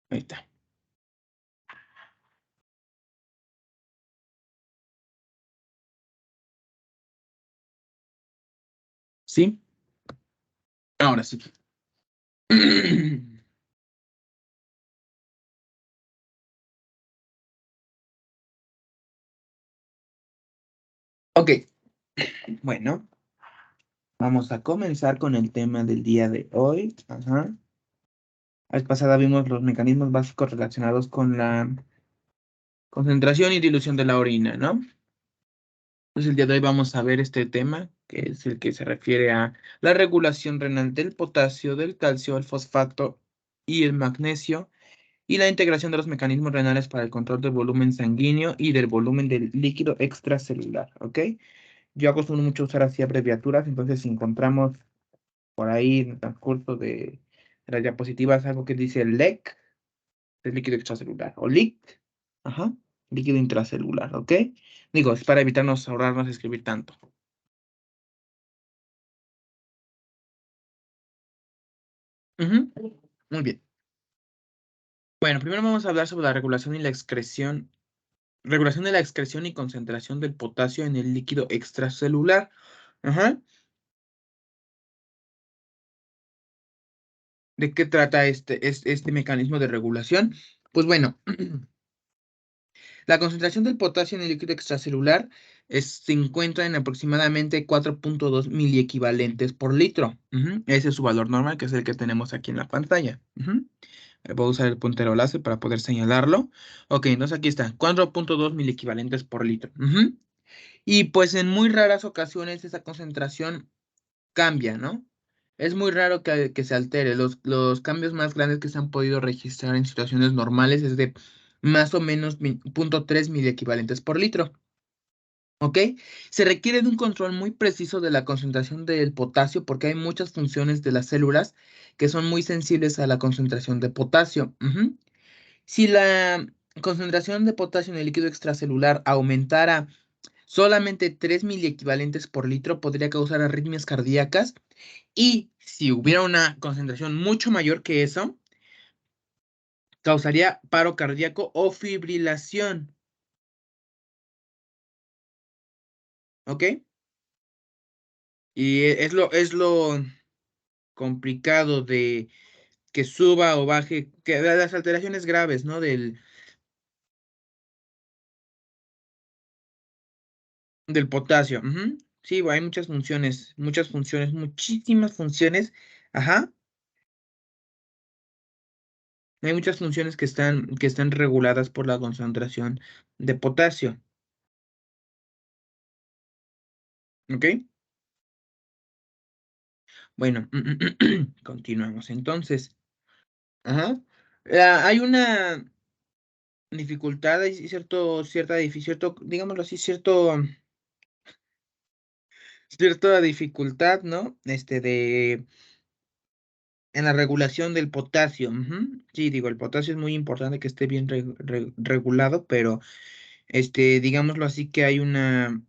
Ahí está. ¿Sí? Ahora sí. Ok, bueno, vamos a comenzar con el tema del día de hoy. Ajá. La vez pasada vimos los mecanismos básicos relacionados con la concentración y dilución de la orina, ¿no? Entonces el día de hoy vamos a ver este tema, que es el que se refiere a la regulación renal del potasio, del calcio, el fosfato y el magnesio, y la integración de los mecanismos renales para el control del volumen sanguíneo y del volumen del líquido extracelular, ¿ok? Yo acostumbro mucho usar así abreviaturas, entonces si encontramos por ahí en el transcurso de las diapositivas algo que dice LEC, es líquido extracelular, o LIC, ajá, líquido intracelular, ¿ok? Digo, es para evitarnos ahorrarnos escribir tanto. Ujú, muy bien. Bueno, primero vamos a hablar sobre la regulación y la excreción, regulación de la excreción y concentración del potasio en el líquido extracelular. Ajá. ¿De qué trata este mecanismo de regulación? Pues bueno, la concentración del potasio en el líquido extracelular se encuentra en aproximadamente 4.2 miliequivalentes por litro. Ujú, ese es su valor normal, que es el que tenemos aquí en la pantalla. Ujú. Voy a usar el puntero láser para poder señalarlo. Ok, entonces aquí está, 4.2 miliequivalentes por litro. Ujú. Y pues en muy raras ocasiones esa concentración cambia, ¿no? Es muy raro que se altere. Los cambios más grandes que se han podido registrar en situaciones normales es de más o menos 0.3 miliequivalentes por litro. ¿Ok? Se requiere de un control muy preciso de la concentración del potasio porque hay muchas funciones de las células que son muy sensibles a la concentración de potasio. Ujú. Si la concentración de potasio en el líquido extracelular aumentara solamente 3 miliequivalentes por litro, podría causar arritmias cardíacas. Y si hubiera una concentración mucho mayor que eso, causaría paro cardíaco o fibrilación. ¿Ok? Y es lo complicado de que suba o baje, que las alteraciones graves, ¿no? Del potasio. Ujú. Sí, hay muchas funciones, muchísimas funciones. Ajá. Hay muchas funciones que están reguladas por la concentración de potasio. ¿Ok? Bueno, continuamos entonces. Ajá. Hay una dificultad, hay cierto, digámoslo así, cierta dificultad, ¿no? En la regulación del potasio. Ujú. Sí, digo, el potasio es muy importante que esté bien regulado, pero, digámoslo así, que hay una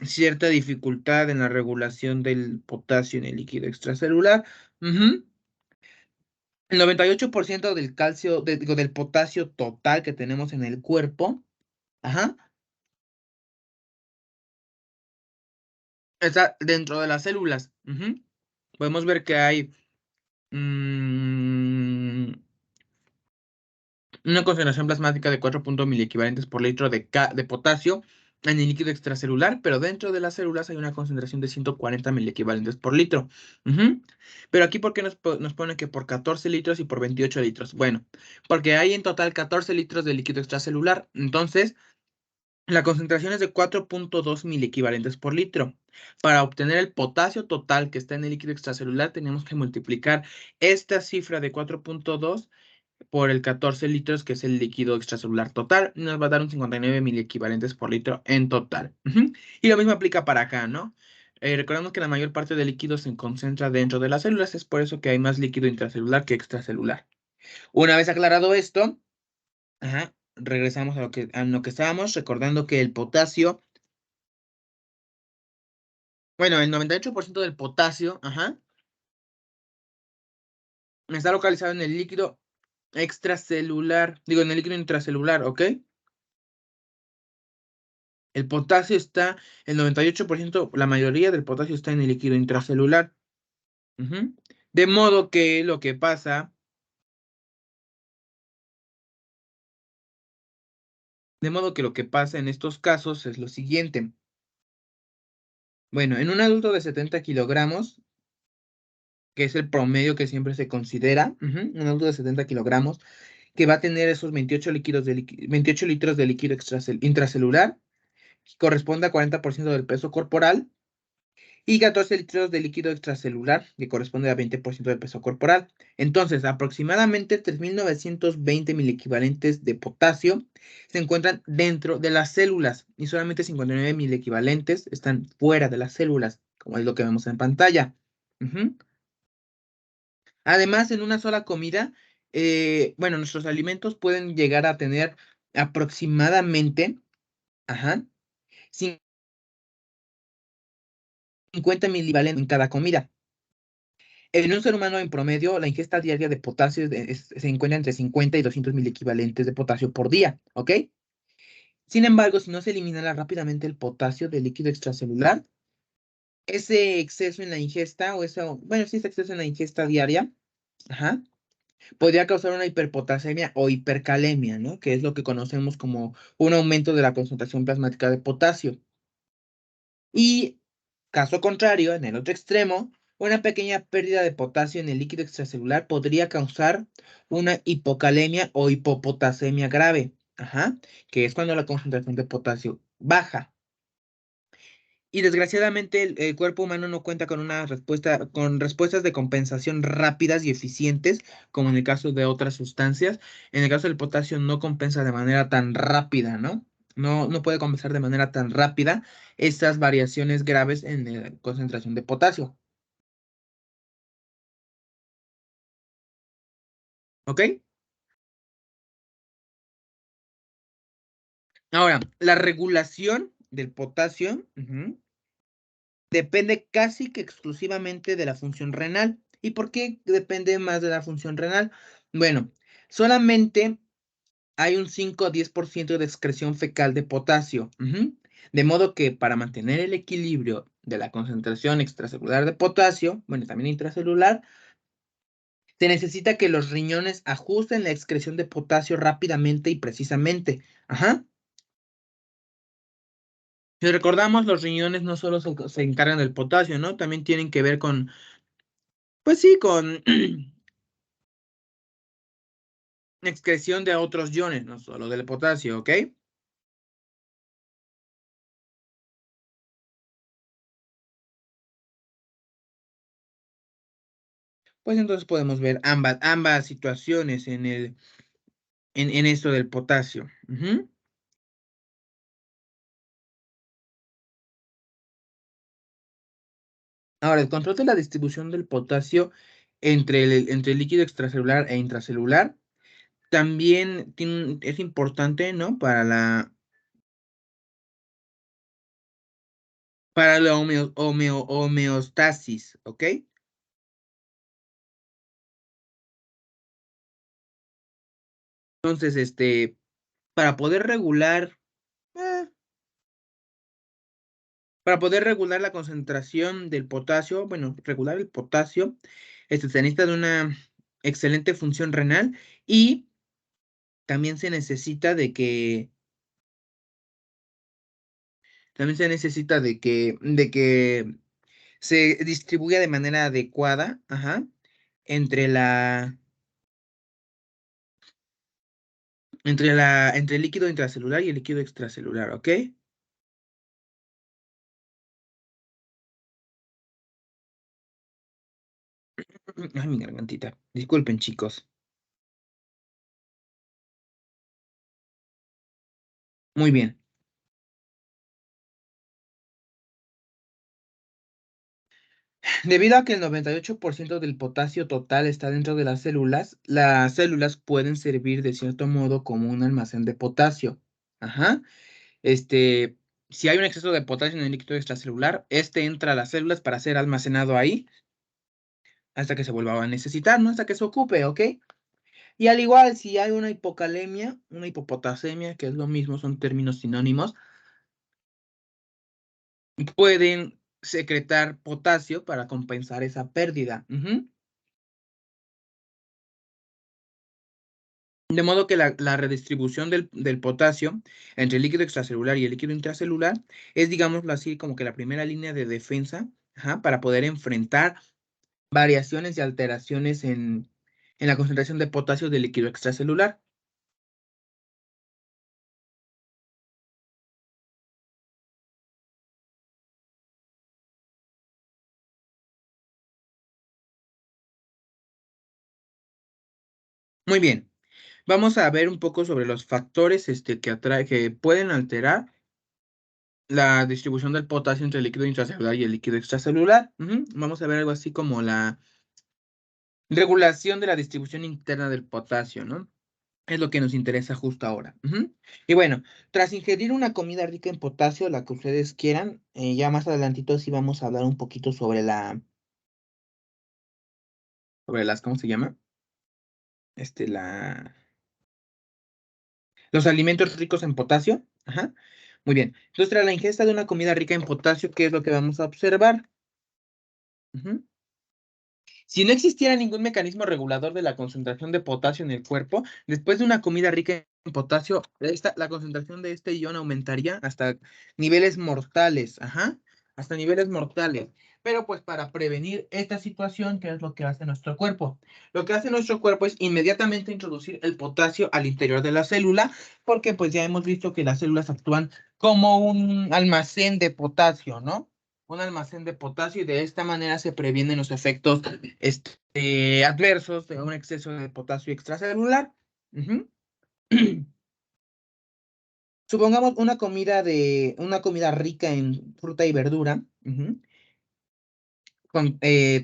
cierta dificultad en la regulación del potasio en el líquido extracelular. Ujú. El 98% del calcio, digo, del potasio total que tenemos en el cuerpo, ajá, está dentro de las células. Ujú. Podemos ver que hay mm, una concentración plasmática de 4 miliequivalentes por litro de potasio en el líquido extracelular, pero dentro de las células hay una concentración de 140 miliequivalentes por litro. Ujú. Pero aquí, ¿por qué nos pone que por 14 litros y por 28 litros? Bueno, porque hay en total 14 litros de líquido extracelular. Entonces, la concentración es de 4.2 miliequivalentes por litro. Para obtener el potasio total que está en el líquido extracelular, tenemos que multiplicar esta cifra de 4.2 por el 14 litros, que es el líquido extracelular total. Nos va a dar un 59 miliequivalentes por litro en total. Ujú. Y lo mismo aplica para acá, ¿no? Recordemos que la mayor parte del líquido se concentra dentro de las células, es por eso que hay más líquido intracelular que extracelular. Una vez aclarado esto, ajá, regresamos a lo que estábamos, recordando que el potasio, bueno, el 98% del potasio, ajá, está localizado en el líquido extracelular, digo, en el líquido intracelular, ¿ok? El potasio está, el 98%, la mayoría del potasio está en el líquido intracelular. Ujú. De modo que lo que pasa, de modo que lo que pasa en estos casos es lo siguiente. Bueno, en un adulto de 70 kilogramos, que es el promedio que siempre se considera, un adulto de 70 kilogramos, que va a tener esos 28 litros de líquido intracelular, que corresponde a 40% del peso corporal, y 14 litros de líquido extracelular, que corresponde a 20% del peso corporal. Entonces, aproximadamente 3.920 equivalentes de potasio se encuentran dentro de las células y solamente 59 equivalentes están fuera de las células, como es lo que vemos en pantalla. Ujú. Además, en una sola comida, bueno, nuestros alimentos pueden llegar a tener aproximadamente, ajá, 50 milivalentes en cada comida. En un ser humano en promedio, la ingesta diaria de potasio se encuentra entre 50 y 200 equivalentes de potasio por día, ¿ok? Sin embargo, si no se elimina rápidamente el potasio del líquido extracelular, ese exceso en la ingesta, o eso, bueno, sí, ese exceso en la ingesta diaria, ajá, podría causar una hiperpotasemia o hipercalemia, ¿no? Que es lo que conocemos como un aumento de la concentración plasmática de potasio. Y caso contrario, en el otro extremo, una pequeña pérdida de potasio en el líquido extracelular podría causar una hipocalemia o hipopotasemia grave, ajá, que es cuando la concentración de potasio baja. Y desgraciadamente el cuerpo humano no cuenta con con respuestas de compensación rápidas y eficientes, como en el caso de otras sustancias. En el caso del potasio no compensa de manera tan rápida, ¿no? No puede compensar de manera tan rápida estas variaciones graves en la concentración de potasio. ¿Ok? Ahora, la regulación del potasio, depende casi que exclusivamente de la función renal. ¿Y por qué depende más de la función renal? Bueno, solamente hay un 5 a 10% de excreción fecal de potasio. De modo que para mantener el equilibrio de la concentración extracelular de potasio, bueno, también intracelular, se necesita que los riñones ajusten la excreción de potasio rápidamente y precisamente. Ajá. Si recordamos, los riñones no solo se encargan del potasio, ¿no? También tienen que ver con, pues sí, con excreción de otros iones, no solo del potasio, ¿ok? Pues entonces podemos ver ambas situaciones en esto del potasio. Ahora, el control de la distribución del potasio entre el líquido extracelular e intracelular también es importante, ¿no? Para la homeostasis, ¿ok? Entonces, para poder regular, eh, para poder regular la concentración del potasio, bueno, regular el potasio, se necesita de una excelente función renal y también se necesita de que se distribuya de manera adecuada, ajá, entre entre el líquido intracelular y el líquido extracelular, ¿ok? Ay, mi gargantita. Disculpen, chicos. Muy bien. Debido a que el 98% del potasio total está dentro de las células pueden servir de cierto modo como un almacén de potasio. Ajá. Este, si hay un exceso de potasio en el líquido extracelular, este entra a las células para ser almacenado ahí hasta que se vuelva a necesitar, ¿no? Hasta que se ocupe, ¿ok? Y al igual, si hay una hipocalemia, una hipopotasemia, que es lo mismo, son términos sinónimos, pueden secretar potasio para compensar esa pérdida. Ujú. De modo que la redistribución del potasio entre el líquido extracelular y el líquido intracelular es, digámoslo así, como que la primera línea de defensa, ajá, para poder enfrentar variaciones y alteraciones en la concentración de potasio del líquido extracelular. Muy bien, vamos a ver un poco sobre los factores que pueden alterar la distribución del potasio entre el líquido intracelular y el líquido extracelular. Ujú. Vamos a ver algo así como la regulación de la distribución interna del potasio, ¿no? Es lo que nos interesa justo ahora. Ujú. Y bueno, tras ingerir una comida rica en potasio, la que ustedes quieran, ya más adelantito sí vamos a hablar un poquito sobre las, ¿cómo se llama? Este, la, los alimentos ricos en potasio. Ajá. Muy bien. Entonces, tras la ingesta de una comida rica en potasio, ¿qué es lo que vamos a observar? Ujú. Si no existiera ningún mecanismo regulador de la concentración de potasio en el cuerpo, después de una comida rica en potasio, la concentración de este ion aumentaría hasta niveles mortales, ajá, hasta niveles mortales. Pero pues para prevenir esta situación, ¿qué es lo que hace nuestro cuerpo? Lo que hace nuestro cuerpo es inmediatamente introducir el potasio al interior de la célula, porque pues ya hemos visto que las células actúan como un almacén de potasio, ¿no? Un almacén de potasio y de esta manera se previenen los efectos adversos de un exceso de potasio extracelular. Ujú. Supongamos una comida rica en fruta y verdura, ujú,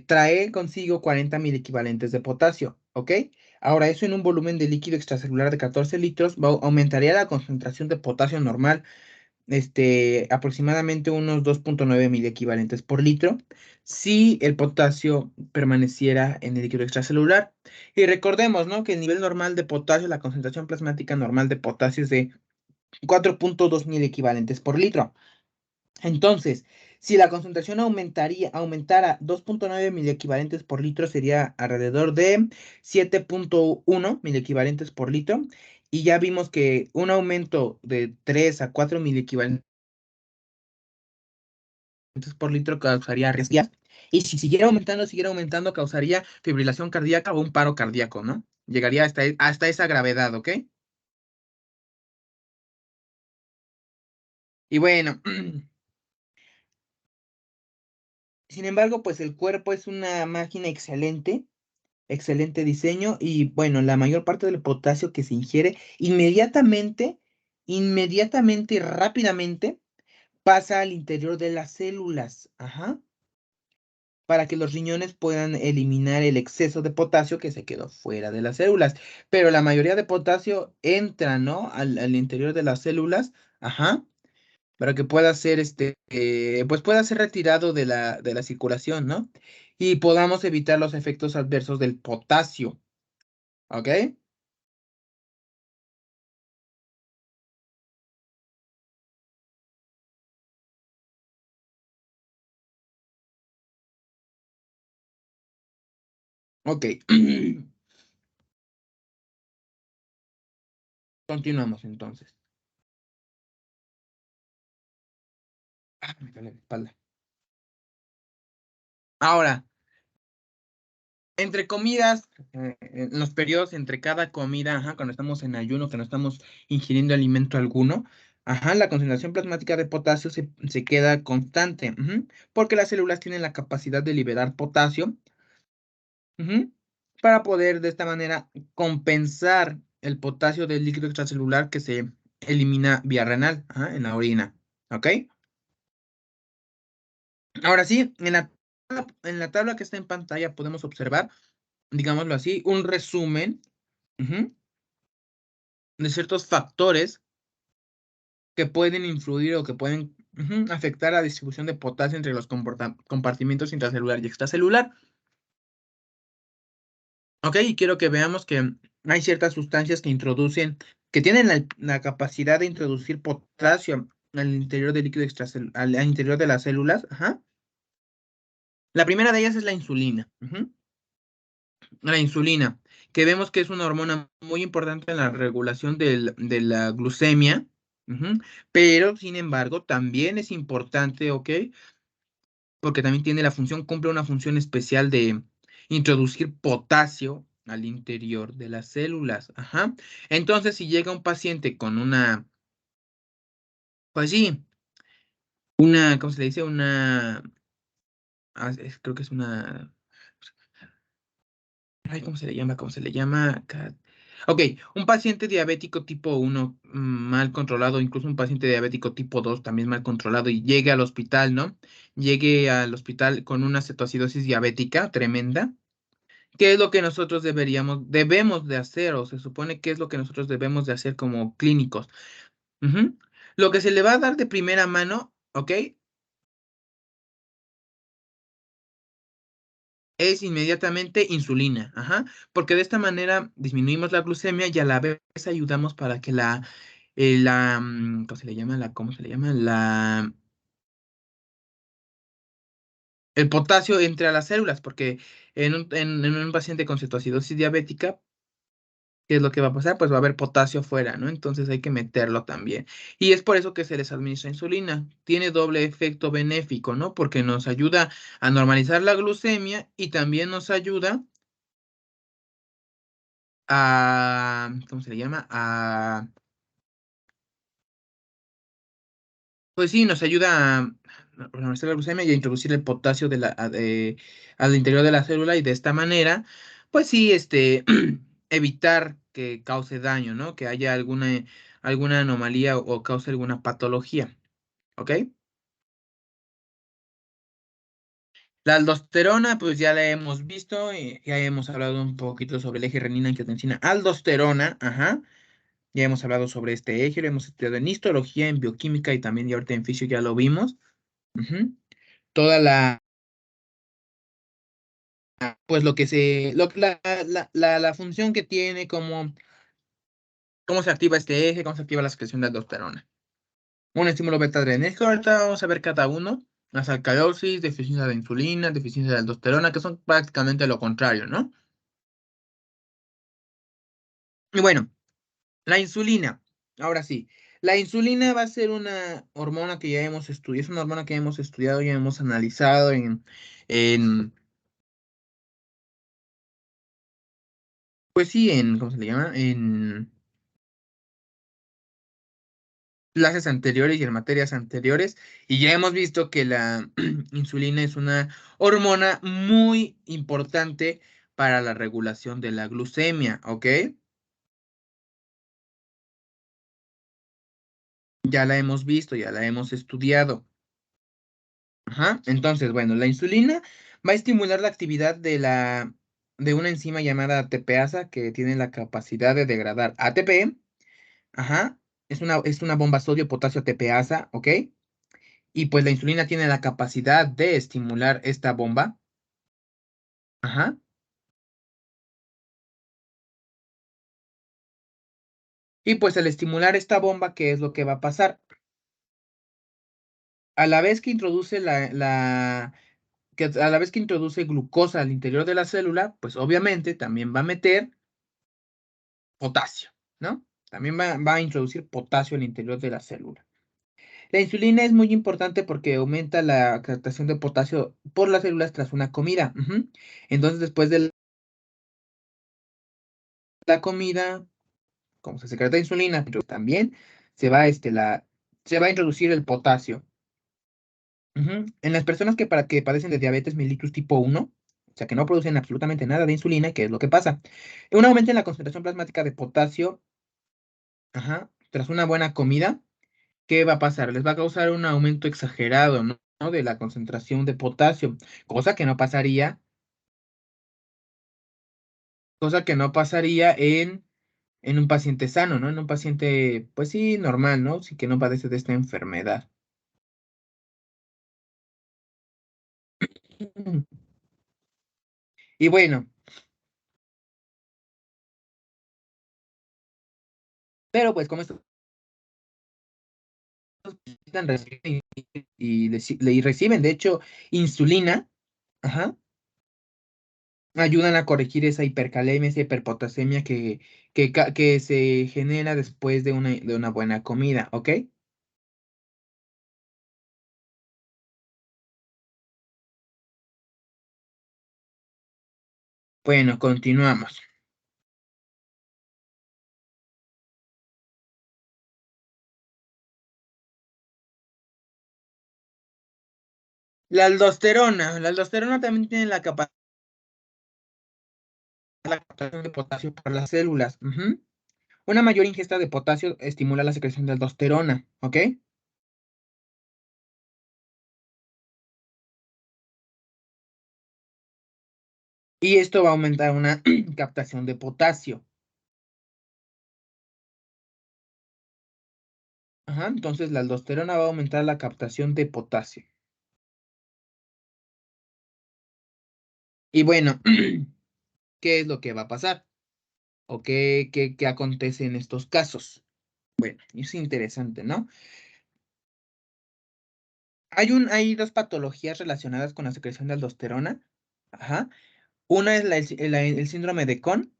trae consigo 40 mil equivalentes de potasio, ¿ok? Ahora, eso en un volumen de líquido extracelular de 14 litros aumentaría la concentración de potasio normal aproximadamente unos 2,9 mil equivalentes por litro si el potasio permaneciera en el líquido extracelular. Y recordemos, ¿no? Que el nivel normal de potasio, la concentración plasmática normal de potasio es de 4,2 mil equivalentes por litro. Entonces, si la concentración aumentara 2,9 mil equivalentes por litro, sería alrededor de 7,1 mil equivalentes por litro. Y ya vimos que un aumento de 3 a 4 mil equivalentes por litro causaría arritmias. Y si siguiera aumentando, causaría fibrilación cardíaca o un paro cardíaco, ¿no? Llegaría hasta esa gravedad, ¿ok? Y bueno, sin embargo, pues el cuerpo es una máquina excelente, excelente diseño y bueno, la mayor parte del potasio que se ingiere inmediatamente y rápidamente pasa al interior de las células. Ajá. Para que los riñones puedan eliminar el exceso de potasio que se quedó fuera de las células. Pero la mayoría de potasio entra, ¿no? Al interior de las células, ajá, para que pueda ser, pues pueda ser retirado de la circulación, ¿no? Y podamos evitar los efectos adversos del potasio, ¿ok? Ok, continuamos entonces. Ah, me duele la espalda. Ahora, entre comidas, en los periodos entre cada comida, ajá, cuando estamos en ayuno, que no estamos ingiriendo alimento alguno, ajá, la concentración plasmática de potasio se queda constante, ujú, porque las células tienen la capacidad de liberar potasio, ujú, para poder de esta manera compensar el potasio del líquido extracelular que se elimina vía renal, ajá, en la orina, ¿ok? Ahora sí, en la tabla que está en pantalla podemos observar, digámoslo así, un resumen de ciertos factores que pueden influir o que pueden afectar la distribución de potasio entre los compartimentos intracelular y extracelular. Ok, y quiero que veamos que hay ciertas sustancias que introducen, que tienen la capacidad de introducir potasio al interior del líquido extracelular, al interior de las células. Ajá. La primera de ellas es la insulina. La insulina, que vemos que es una hormona muy importante en la regulación de la glucemia, pero sin embargo también es importante, ¿ok? Porque también tiene la función, cumple una función especial de introducir potasio al interior de las células. Ajá. Entonces, si llega un paciente con una, pues sí, una, ¿cómo se le dice? Una, creo que es una, ay, ¿cómo se le llama? ¿Cómo se le llama? Ok, un paciente diabético tipo 1 mal controlado, incluso un paciente diabético tipo 2 también mal controlado y llegue al hospital, ¿no? Llegue al hospital con una cetoacidosis diabética tremenda. ¿Qué es lo que nosotros debemos de hacer, o se supone que es lo que nosotros debemos de hacer como clínicos? Ujú. Lo que se le va a dar de primera mano, ¿ok? Es inmediatamente insulina, ajá, porque de esta manera disminuimos la glucemia y a la vez ayudamos para que ¿cómo se le llama? ¿Cómo se le llama? El potasio entre a las células, porque en un paciente con cetoacidosis diabética, ¿qué es lo que va a pasar? Pues va a haber potasio fuera, ¿no? Entonces hay que meterlo también. Y es por eso que se les administra insulina. Tiene doble efecto benéfico, ¿no? Porque nos ayuda a normalizar la glucemia y también nos ayuda ¿cómo se le llama? Pues sí, nos ayuda a normalizar la glucemia y a introducir el potasio al interior de la célula y de esta manera, pues sí, evitar que cause daño, ¿no? Que haya alguna anomalía o cause alguna patología, ¿ok? La aldosterona, pues ya la hemos visto, ya hemos hablado un poquito sobre el eje renina-angiotensina. Aldosterona, ajá. Ya hemos hablado sobre este eje, lo hemos estudiado en histología, en bioquímica y también ya ahorita en fisio ya lo vimos. Ujú. Toda pues lo que la función que tiene, cómo se activa este eje, cómo se activa la secreción de aldosterona. Un estímulo beta adrenérgico, ahorita vamos a ver cada uno. Las alcalosis, deficiencia de insulina, deficiencia de aldosterona, que son prácticamente lo contrario, ¿no? Y bueno, la insulina, ahora sí. La insulina va a ser una hormona que ya hemos estudiado, es una hormona que hemos estudiado, ya hemos analizado en pues sí, ¿cómo se le llama? En clases anteriores y en materias anteriores, y ya hemos visto que la insulina es una hormona muy importante para la regulación de la glucemia, ¿ok? Ya la hemos visto, ya la hemos estudiado. Ajá. Entonces, bueno, la insulina va a estimular la actividad de una enzima llamada ATPasa que tiene la capacidad de degradar ATP. Ajá. Es una bomba sodio-potasio ATPasa, ¿ok? Y pues la insulina tiene la capacidad de estimular esta bomba. Ajá. Y pues al estimular esta bomba, ¿qué es lo que va a pasar? A la vez que introduce a la vez que introduce glucosa al interior de la célula, pues obviamente también va a meter potasio, ¿no? También va a introducir potasio al interior de la célula. La insulina es muy importante porque aumenta la captación de potasio por las células tras una comida. Entonces, después de la comida, como se secreta insulina, pero también se va, se va a introducir el potasio. En las personas que padecen de diabetes mellitus tipo 1, o sea, que no producen absolutamente nada de insulina, ¿qué es lo que pasa? Un aumento en la concentración plasmática de potasio, tras una buena comida, ¿qué va a pasar? Les va a causar un aumento exagerado, ¿no? ¿no? De la concentración de potasio, cosa que no pasaría, cosa que no pasaría en un paciente sano, ¿no? En un paciente, pues sí, normal, ¿no? Sí que no padece de esta enfermedad. Y bueno, pero pues como estos necesitan y reciben, de hecho, insulina, ajá, ayudan a corregir esa hipercalemia, esa hiperpotasemia que se genera después de una buena comida, ¿ok? Bueno, continuamos. La aldosterona también tiene la capacidad de captación de potasio por las células. Ujú. Una mayor ingesta de potasio estimula la secreción de aldosterona, ¿ok? Y esto va a aumentar una captación de potasio. Ajá, entonces la aldosterona va a aumentar la captación de potasio. Y bueno, ¿qué es lo que va a pasar? ¿O qué acontece en estos casos? Bueno, es interesante, ¿no? Hay dos patologías relacionadas con la secreción de aldosterona. Ajá. Una es el síndrome de Con,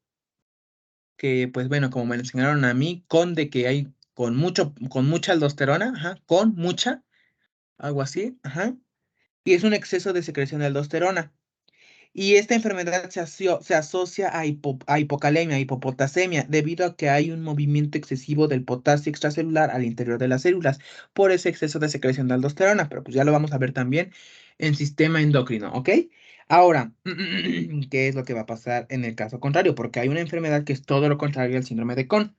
que pues bueno, como me lo enseñaron a mí, Con de que hay con mucha aldosterona, ajá, con mucha, algo así, ajá. Y es un exceso de secreción de aldosterona. Y esta enfermedad se asocia a hipocalemia, hipopotasemia, debido a que hay un movimiento excesivo del potasio extracelular al interior de las células por ese exceso de secreción de aldosterona, pero pues ya lo vamos a ver también en sistema endocrino, ¿ok? Ahora, ¿qué es lo que va a pasar en el caso contrario? Porque hay una enfermedad que es todo lo contrario al síndrome de Con.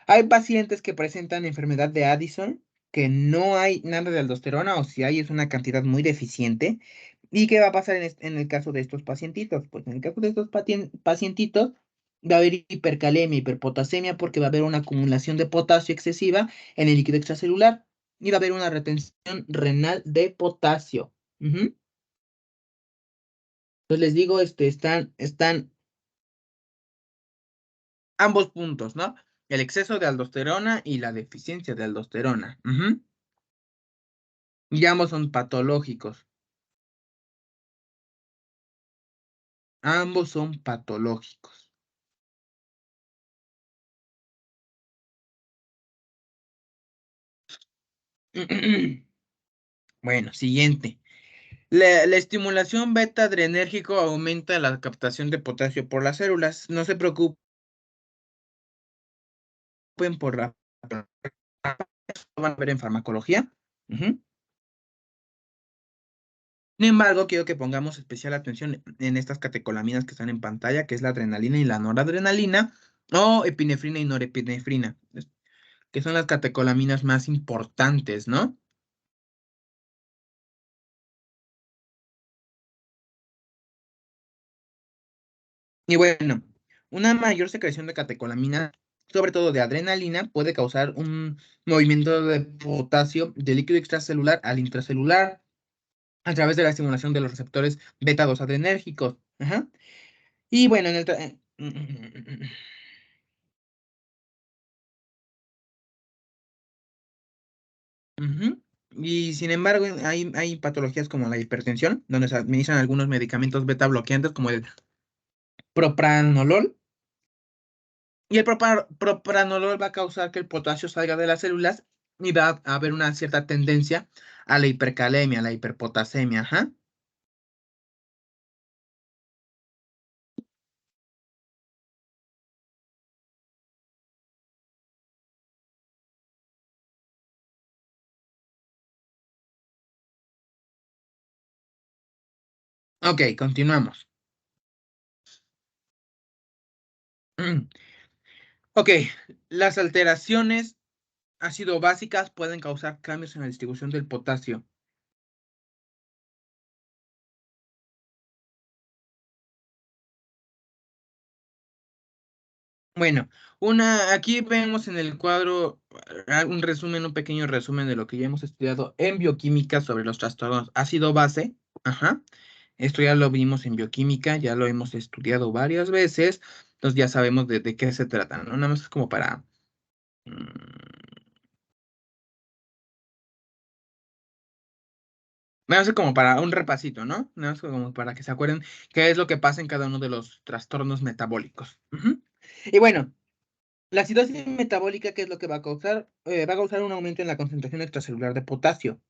Hay pacientes que presentan enfermedad de Addison, que no hay nada de aldosterona, o si hay es una cantidad muy deficiente. ¿Y qué va a pasar en el caso de estos pacientitos? Pues en el caso de estos pacientitos va a haber hipercalemia, hiperpotasemia, porque va a haber una acumulación de potasio excesiva en el líquido extracelular y va a haber una retención renal de potasio. Ujú. Entonces les digo, están ambos puntos, ¿no? El exceso de aldosterona y la deficiencia de aldosterona. Ujú. Y ambos son patológicos. Ambos son patológicos. Bueno, siguiente. La estimulación beta adrenérgico aumenta la captación de potasio por las células. No se preocupen por la... Van a ver en farmacología. Ujú. Sin embargo, quiero que pongamos especial atención en estas catecolaminas que están en pantalla, que es la adrenalina y la noradrenalina, o epinefrina y norepinefrina, que son las catecolaminas más importantes, ¿no? Y bueno, una mayor secreción de catecolamina, sobre todo de adrenalina, puede causar un movimiento de potasio del líquido extracelular al intracelular a través de la estimulación de los receptores beta 2 adrenérgicos. Ajá. Y bueno, ujú. Y sin embargo, hay patologías como la hipertensión, donde se administran algunos medicamentos beta bloqueantes como el propranolol. Y el propranolol va a causar que el potasio salga de las células y va a haber una cierta tendencia a la hipercalemia, a la hiperpotasemia. Ajá. Ok, continuamos. Ok, las alteraciones ácido básicas pueden causar cambios en la distribución del potasio. Bueno, aquí vemos en el cuadro un resumen, un pequeño resumen de lo que ya hemos estudiado en bioquímica sobre los trastornos ácido-base. Ajá. Esto ya lo vimos en bioquímica, ya lo hemos estudiado varias veces, entonces ya sabemos de qué se trata, ¿no? Nada más es como para... Nada más es como para un repasito, ¿no? Nada más como para que se acuerden qué es lo que pasa en cada uno de los trastornos metabólicos. Ujú. Y bueno, la acidosis metabólica, ¿qué es lo que va a causar? Va a causar un aumento en la concentración extracelular de potasio,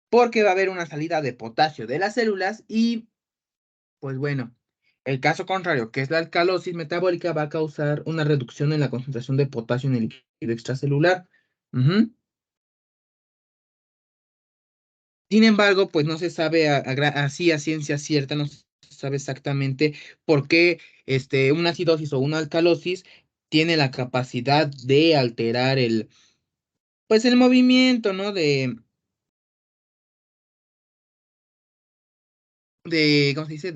porque va a haber una salida de potasio de las células y, pues bueno, el caso contrario, que es la alcalosis metabólica, va a causar una reducción en la concentración de potasio en el líquido extracelular. Ujú. Sin embargo, pues no se sabe así a ciencia cierta, no se sabe exactamente por qué una acidosis o una alcalosis tiene la capacidad de alterar pues el movimiento, ¿no? ¿Cómo se dice?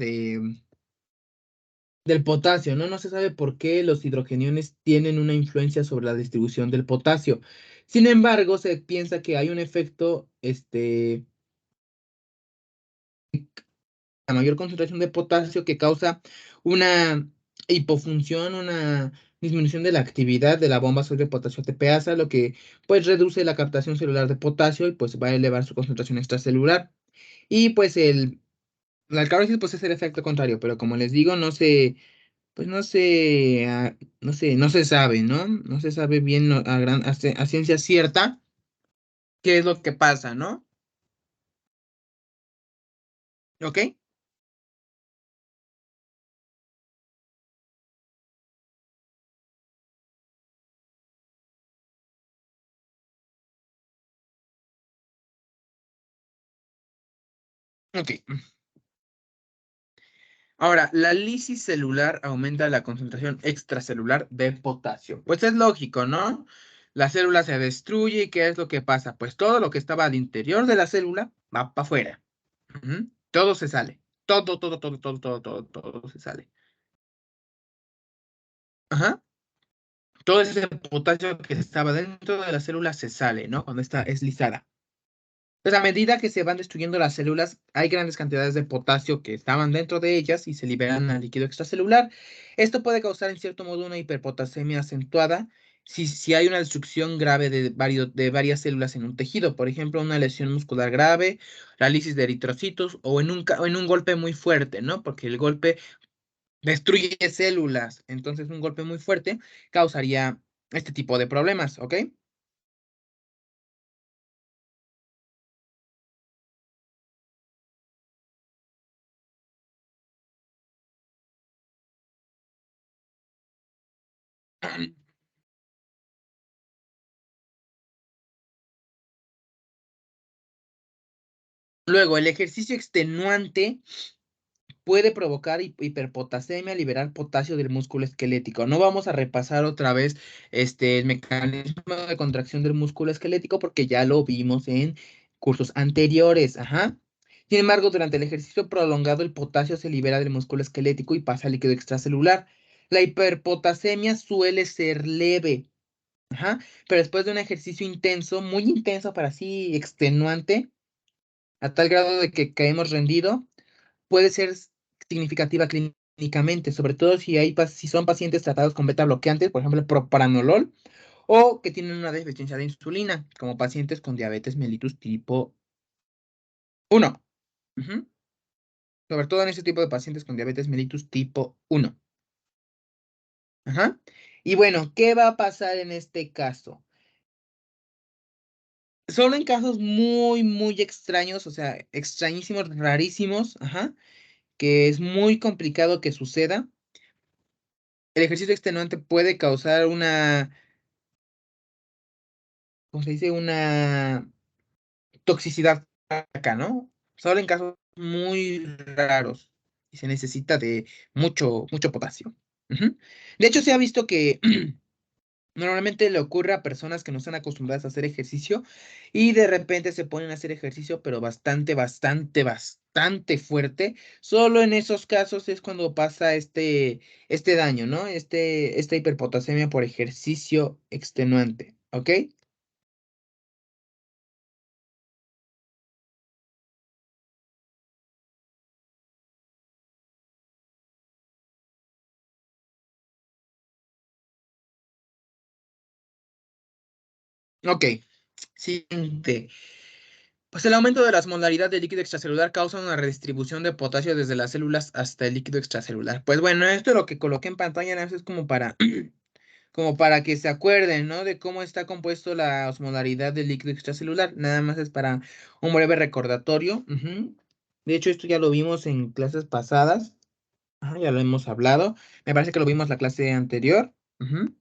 Del potasio, ¿no? No se sabe por qué los hidrogeniones tienen una influencia sobre la distribución del potasio. Sin embargo, se piensa que hay un efecto, la mayor concentración de potasio que causa una hipofunción, una disminución de la actividad de la bomba sobre potasio ATPasa, lo que pues reduce la captación celular de potasio y pues va a elevar su concentración extracelular. Y pues la alcalosis pues es el efecto contrario, pero como les digo, pues no se sabe, ¿no? No se sabe bien a ciencia cierta qué es lo que pasa, ¿no? ¿Ok? Ok. Ahora, la lisis celular aumenta la concentración extracelular de potasio. Pues es lógico, ¿no? La célula se destruye y ¿qué es lo que pasa? Pues todo lo que estaba al interior de la célula va para afuera. Ujú. Todo se sale. Todo se sale. Ajá. Todo ese potasio que estaba dentro de la célula se sale, ¿no? Cuando está es lisada. Pues a medida que se van destruyendo las células, hay grandes cantidades de potasio que estaban dentro de ellas y se liberan al líquido extracelular. Esto puede causar en cierto modo una hiperpotasemia acentuada si hay una destrucción grave de varias células en un tejido, por ejemplo, una lesión muscular grave, la lisis de eritrocitos o en un golpe muy fuerte, ¿no? Porque el golpe destruye células, entonces un golpe muy fuerte causaría este tipo de problemas, ¿ok? Luego, el ejercicio extenuante puede provocar hiperpotasemia, liberar potasio del músculo esquelético. No vamos a repasar otra vez el mecanismo de contracción del músculo esquelético porque ya lo vimos en cursos anteriores. Ajá. Sin embargo, durante el ejercicio prolongado, el potasio se libera del músculo esquelético y pasa al líquido extracelular. La hiperpotasemia suele ser leve. Ajá. Pero después de un ejercicio intenso, muy intenso para sí extenuante, a tal grado de que caemos rendido, puede ser significativa clínicamente, sobre todo si son pacientes tratados con beta bloqueantes, por ejemplo, propranolol, o que tienen una deficiencia de insulina, como pacientes con diabetes mellitus tipo 1. Ujú. Sobre todo en ese tipo de pacientes con diabetes mellitus tipo 1. Ajá. Y bueno, ¿qué va a pasar en este caso? Solo en casos muy, muy extraños, o sea, extrañísimos, rarísimos, ajá, que es muy complicado que suceda. El ejercicio extenuante puede causar ¿cómo se dice? Una toxicidad acá, ¿no? Solo en casos muy raros y se necesita de mucho, mucho potasio. Ujú. De hecho, se ha visto que normalmente le ocurre a personas que no están acostumbradas a hacer ejercicio y de repente se ponen a hacer ejercicio, pero bastante, bastante, bastante bastante fuerte, solo en esos casos es cuando pasa este daño, ¿no? Esta hiperpotasemia por ejercicio extenuante, ¿ok? Ok, siguiente. Pues el aumento de la osmolaridad del líquido extracelular causa una redistribución de potasio desde las células hasta el líquido extracelular. Pues bueno, esto es lo que coloqué en pantalla, nada más es como para, como para que se acuerden, ¿no? De cómo está compuesto la osmolaridad del líquido extracelular. Nada más es para un breve recordatorio. Ujú. De hecho, esto ya lo vimos en clases pasadas. Ajá, ya lo hemos hablado. Me parece que lo vimos la clase anterior. Ujú.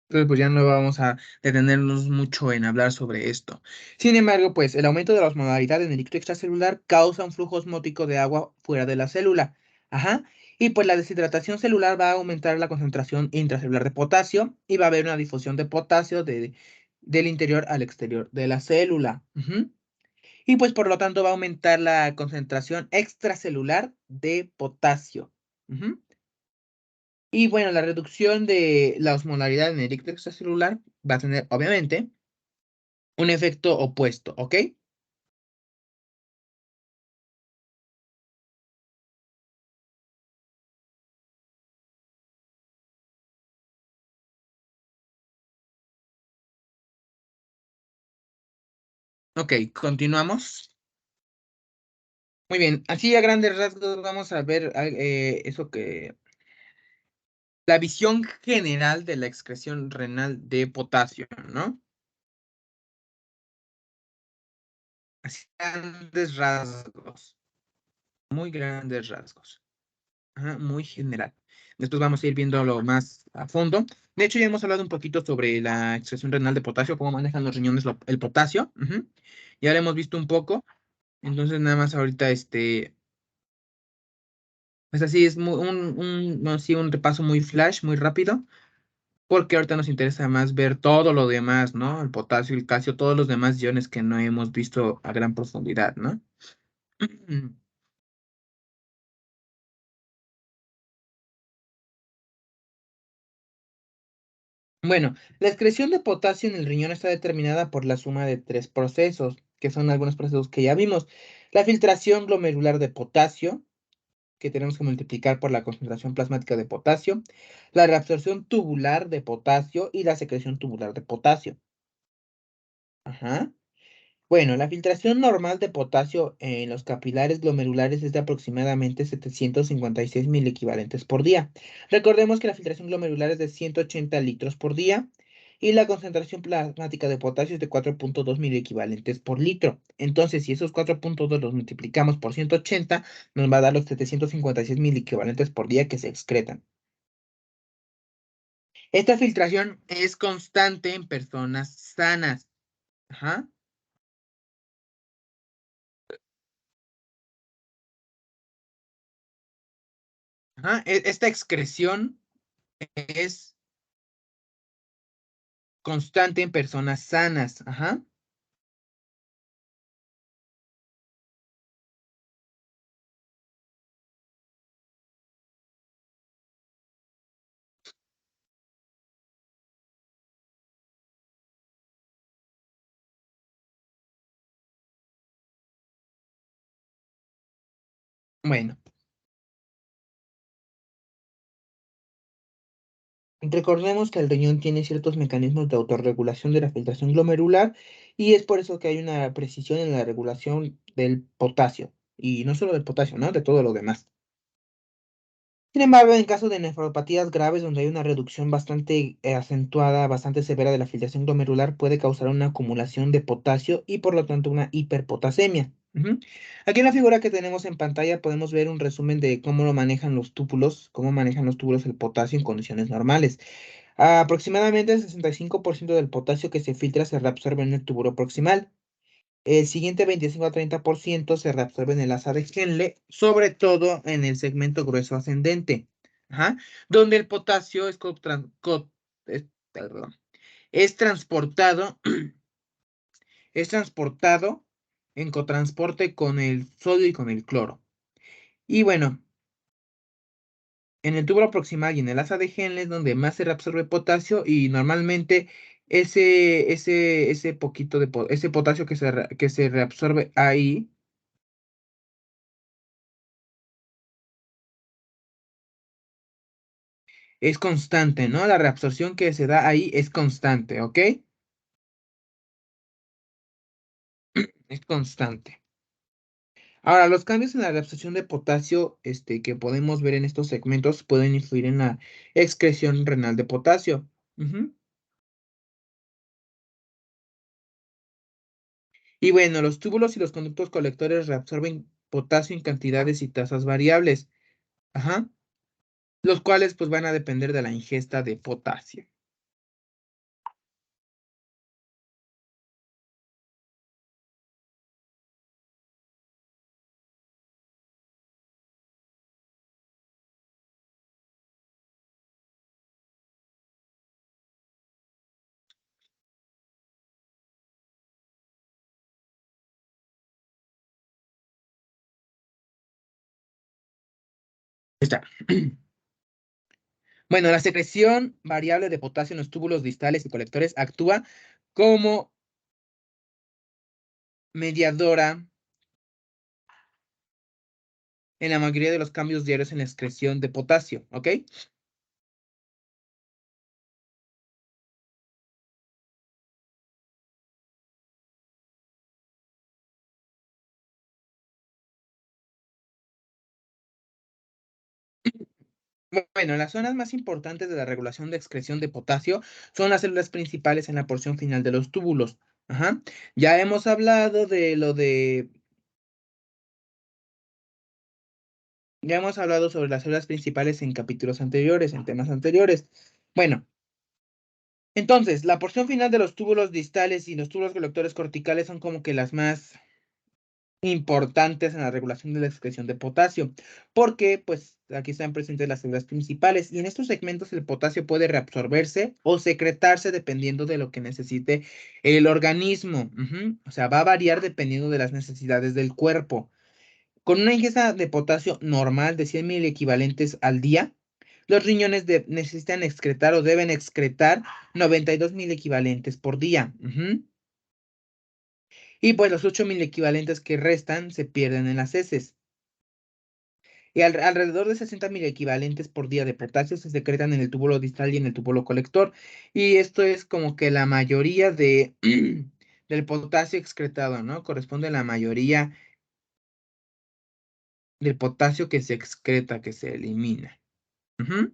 Entonces, pues ya no vamos a detenernos mucho en hablar sobre esto. Sin embargo, pues el aumento de la osmolaridad en el líquido extracelular causa un flujo osmótico de agua fuera de la célula. Ajá. Y pues la deshidratación celular va a aumentar la concentración intracelular de potasio y va a haber una difusión de potasio del interior al exterior de la célula. Ujú. Y pues por lo tanto va a aumentar la concentración extracelular de potasio. Ujú. Y bueno, la reducción de la osmolaridad en el líquido extracelular va a tener, obviamente, un efecto opuesto, ¿ok? Ok, continuamos. Muy bien, así a grandes rasgos vamos a ver eso que... La visión general de la excreción renal de potasio, ¿no? Así a grandes rasgos, muy grandes rasgos. Ajá, muy general. Después vamos a ir viéndolo más a fondo. De hecho, ya hemos hablado un poquito sobre la excreción renal de potasio, cómo manejan los riñones el potasio. Ujú. Ya lo hemos visto un poco. Entonces, nada más ahorita, pues así es no, así un repaso muy flash, muy rápido, porque ahorita nos interesa más ver todo lo demás, ¿no? El potasio, el calcio, todos los demás iones que no hemos visto a gran profundidad, ¿no? Bueno, la excreción de potasio en el riñón está determinada por la suma de tres procesos, que son algunos procesos que ya vimos. La filtración glomerular de potasio, que tenemos que multiplicar por la concentración plasmática de potasio, la reabsorción tubular de potasio y la secreción tubular de potasio. Ajá. Bueno, la filtración normal de potasio en los capilares glomerulares es de aproximadamente 756 mil equivalentes por día. Recordemos que la filtración glomerular es de 180 litros por día y la concentración plasmática de potasio es de 4.2 mil equivalentes por litro. Entonces, si esos 4.2 los multiplicamos por 180, nos va a dar los 756 mil equivalentes por día que se excretan. Esta filtración es constante en personas sanas. Ajá. Ajá. Esta excreción es constante en personas sanas. Ajá. Bueno, recordemos que el riñón tiene ciertos mecanismos de autorregulación de la filtración glomerular y es por eso que hay una precisión en la regulación del potasio. Y no solo del potasio, ¿no? De todo lo demás. Sin embargo, en caso de nefropatías graves donde hay una reducción bastante acentuada, bastante severa de la filtración glomerular, puede causar una acumulación de potasio y por lo tanto una hiperpotasemia. Ujú. Aquí en la figura que tenemos en pantalla podemos ver un resumen de cómo lo manejan los túbulos, cómo manejan los túbulos el potasio en condiciones normales. Aproximadamente el 65% del potasio que se filtra se reabsorbe en el túbulo proximal. El siguiente 25 a 30% se reabsorbe en el asa de Henle, sobre todo en el segmento grueso ascendente, ajá, donde el potasio es, perdón, es transportado, es transportado en cotransporte con el sodio y con el cloro. Y bueno, en el tubo proximal y en el asa de Henle es donde más se reabsorbe potasio y normalmente ese poquito de ese potasio que se reabsorbe ahí es constante, ¿no? La reabsorción que se da ahí es constante, ¿ok? Es constante. Ahora, los cambios en la reabsorción de potasio, que podemos ver en estos segmentos pueden influir en la excreción renal de potasio. Ujú. Y bueno, los túbulos y los conductos colectores reabsorben potasio en cantidades y tasas variables. Ajá. Los cuales pues van a depender de la ingesta de potasio. Está. Bueno, la secreción variable de potasio en los túbulos distales y colectores actúa como mediadora en la mayoría de los cambios diarios en la excreción de potasio, ¿ok? Bueno, las zonas más importantes de la regulación de excreción de potasio son las células principales en la porción final de los túbulos. Ajá. Ya hemos hablado de lo de Ya hemos hablado sobre las células principales en capítulos anteriores, en temas anteriores. Bueno, entonces, la porción final de los túbulos distales y los túbulos colectores corticales son como que las más importantes en la regulación de la excreción de potasio, porque pues aquí están presentes las células principales y en estos segmentos el potasio puede reabsorberse o secretarse dependiendo de lo que necesite el organismo. O sea, va a variar dependiendo de las necesidades del cuerpo. Con una ingesta de potasio normal de 100 mil equivalentes al día, los riñones necesitan excretar o deben excretar 92 mil equivalentes por día. Y pues los 8 mil equivalentes que restan se pierden en las heces. Y alrededor de 60 mil equivalentes por día de potasio se secretan en el túbulo distal y en el túbulo colector. Y esto es como que la mayoría del potasio excretado, ¿no? Corresponde a la mayoría del potasio que se excreta, que se elimina. Ujú.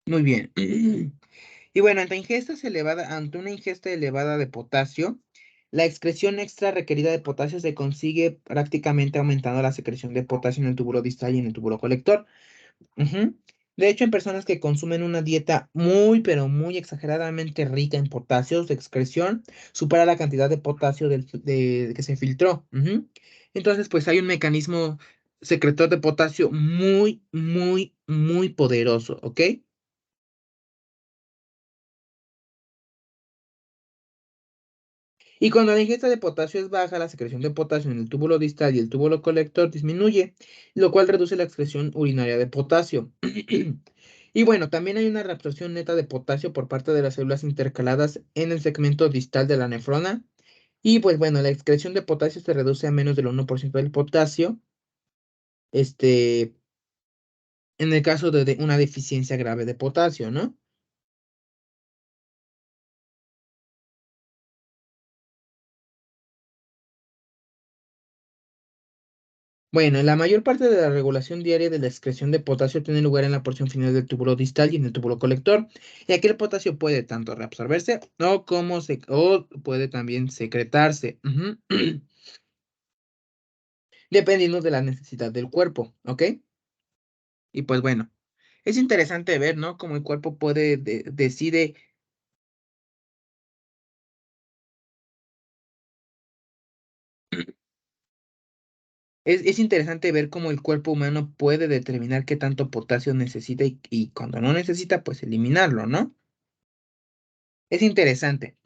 Muy bien. Y bueno, ante una ingesta elevada de potasio, la excreción extra requerida de potasio se consigue prácticamente aumentando la secreción de potasio en el túbulo distal y en el túbulo colector. Ujú. De hecho, en personas que consumen una dieta muy, pero muy exageradamente rica en potasio, su excreción supera la cantidad de potasio que se filtró. Entonces, pues hay un mecanismo secretor de potasio muy, muy, muy poderoso, ¿ok? Y cuando la ingesta de potasio es baja, la secreción de potasio en el túbulo distal y el túbulo colector disminuye, lo cual reduce la excreción urinaria de potasio. Y bueno, también hay una reabsorción neta de potasio por parte de las células intercaladas en el segmento distal de la nefrona. Y pues bueno, la excreción de potasio se reduce a menos del 1% del potasio, este, en el caso de una deficiencia grave de potasio, ¿no? Bueno, la mayor parte de la regulación diaria de la excreción de potasio tiene lugar en la porción final del túbulo distal y en el túbulo colector, y aquí el potasio puede tanto reabsorberse o puede también secretarse, dependiendo de la necesidad del cuerpo, ¿ok? Y pues bueno, es interesante ver, ¿no? Cómo el cuerpo decide Es interesante ver cómo el cuerpo humano puede determinar qué tanto potasio necesita y cuando no necesita, pues eliminarlo, ¿no? Es interesante.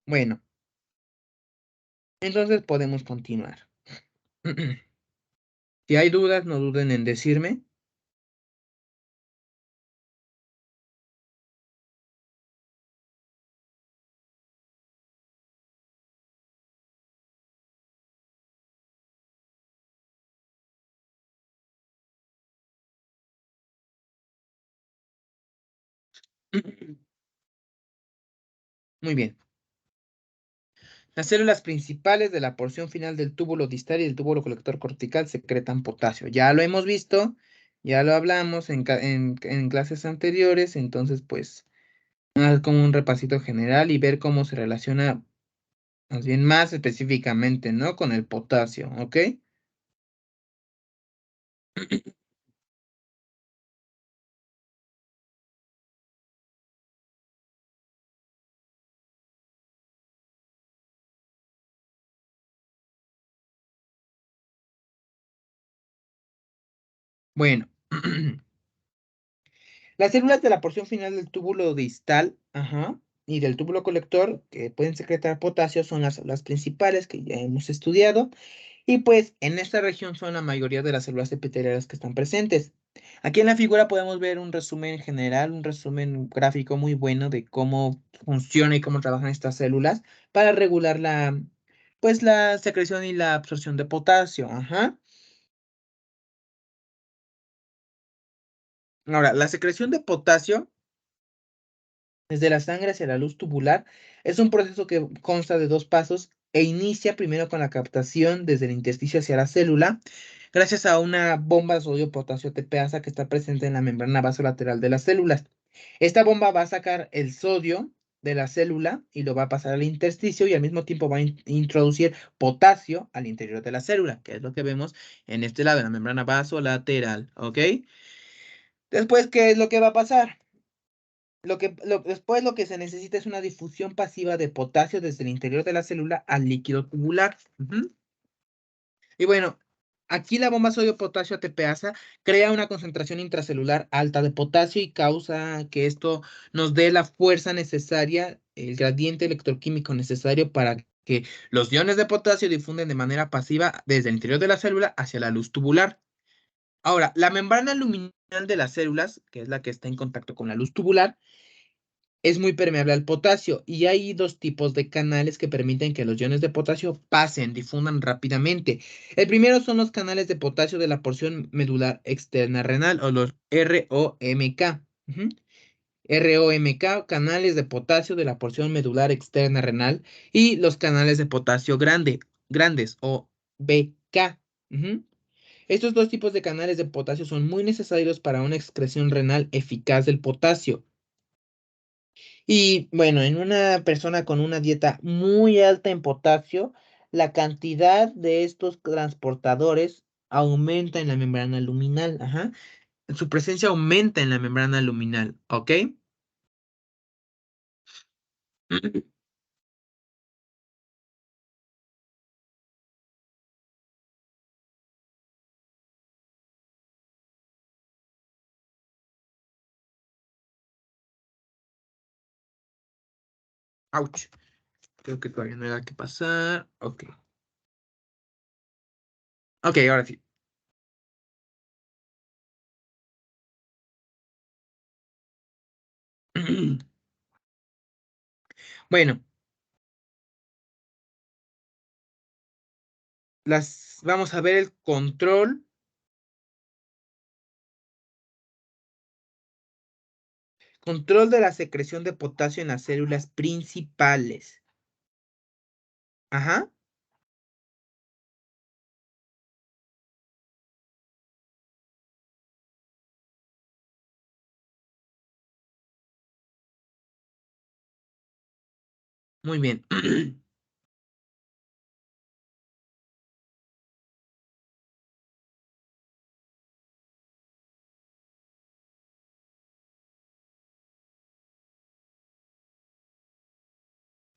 Bueno, entonces podemos continuar. Si hay dudas, no duden en decirme. Muy bien. Las células principales de la porción final del túbulo distal y del túbulo colector cortical secretan potasio. Ya lo hemos visto, ya lo hablamos en clases anteriores, entonces pues haz como un repasito general y ver cómo se relaciona, más bien más específicamente, ¿no? Con el potasio, ¿ok? Bueno, las células de la porción final del túbulo distal, ajá, y del túbulo colector, que pueden secretar potasio, son las células principales que ya hemos estudiado. Y pues en esta región son la mayoría de las células epiteliales que están presentes. Aquí en la figura podemos ver un resumen general, un resumen gráfico muy bueno de cómo funciona y cómo trabajan estas células para regular pues la secreción y la absorción de potasio. Ajá. Ahora, la secreción de potasio desde la sangre hacia la luz tubular es un proceso que consta de dos pasos e inicia primero con la captación desde el intersticio hacia la célula, gracias a una bomba de sodio-potasio TPasa que está presente en la membrana vasolateral de las células. Esta bomba va a sacar el sodio de la célula y lo va a pasar al intersticio y al mismo tiempo va a introducir potasio al interior de la célula, que es lo que vemos en este lado, en la membrana vasolateral, ¿ok? Después, ¿qué es lo que va a pasar? Después lo que se necesita es una difusión pasiva de potasio desde el interior de la célula al líquido tubular. Ujú. Y bueno, aquí la bomba sodio-potasio ATPasa crea una concentración intracelular alta de potasio y causa que esto nos dé la fuerza necesaria, el gradiente electroquímico necesario para que los iones de potasio difunden de manera pasiva desde el interior de la célula hacia la luz tubular. Ahora, la membrana luminal de las células, que es la que está en contacto con la luz tubular, es muy permeable al potasio y hay dos tipos de canales que permiten que los iones de potasio pasen, difundan rápidamente. El primero son los canales de potasio de la porción medular externa renal o los ROMK. Ujú. ROMK, canales de potasio de la porción medular externa renal y los canales de potasio grandes o BK. Ujú. Estos dos tipos de canales de potasio son muy necesarios para una excreción renal eficaz del potasio. Y bueno, en una persona con una dieta muy alta en potasio, la cantidad de estos transportadores aumenta en la membrana luminal. Ajá. Su presencia aumenta en la membrana luminal, ¿ok? Ouch. Creo que todavía no era que pasar. Ok. Ok, ahora sí. Bueno, vamos a ver el control de la secreción de potasio en las células principales. Ajá. Muy bien.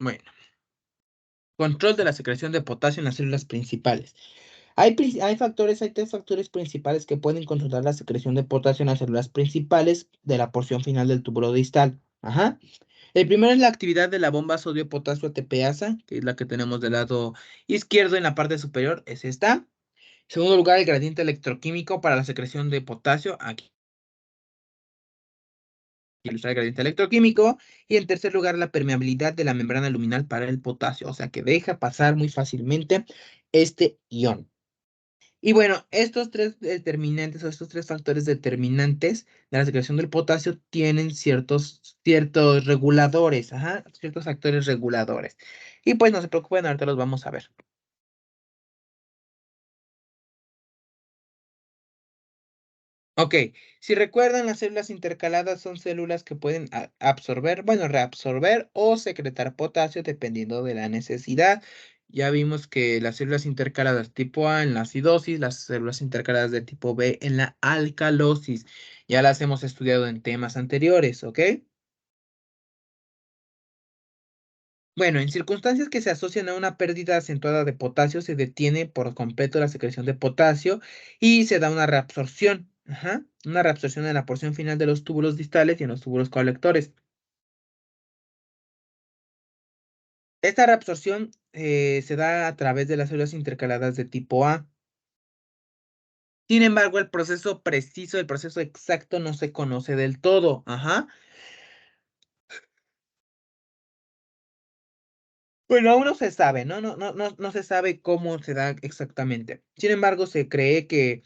Bueno, control de la secreción de potasio en las células principales. Hay tres factores principales que pueden controlar la secreción de potasio en las células principales de la porción final del túbulo distal. Ajá. El primero es la actividad de la bomba sodio-potasio ATPasa, que es la que tenemos del lado izquierdo en la parte superior, es esta. En segundo lugar, el gradiente electroquímico para la secreción de potasio, aquí ilustrar el gradiente electroquímico. Y en tercer lugar, la permeabilidad de la membrana luminal para el potasio, o sea que deja pasar muy fácilmente este ion. Y bueno, estos tres determinantes o estos tres factores determinantes de la secreción del potasio tienen ciertos reguladores, ajá, ciertos factores reguladores. Y pues no se preocupen, ahorita los vamos a ver. Ok, si recuerdan, las células intercaladas son células que pueden absorber, bueno, reabsorber o secretar potasio dependiendo de la necesidad. Ya vimos que las células intercaladas tipo A en la acidosis, las células intercaladas de tipo B en la alcalosis. Ya las hemos estudiado en temas anteriores, ¿ok? Bueno, en circunstancias que se asocian a una pérdida acentuada de potasio, se detiene por completo la secreción de potasio y se da una reabsorción. Ajá, una reabsorción en la porción final de los túbulos distales y en los túbulos colectores. Esta reabsorción se da a través de las células intercaladas de tipo A. Sin embargo, el proceso preciso, el proceso exacto no se conoce del todo. Ajá. Bueno, aún no se sabe, ¿no? No se sabe cómo se da exactamente. Sin embargo, se cree que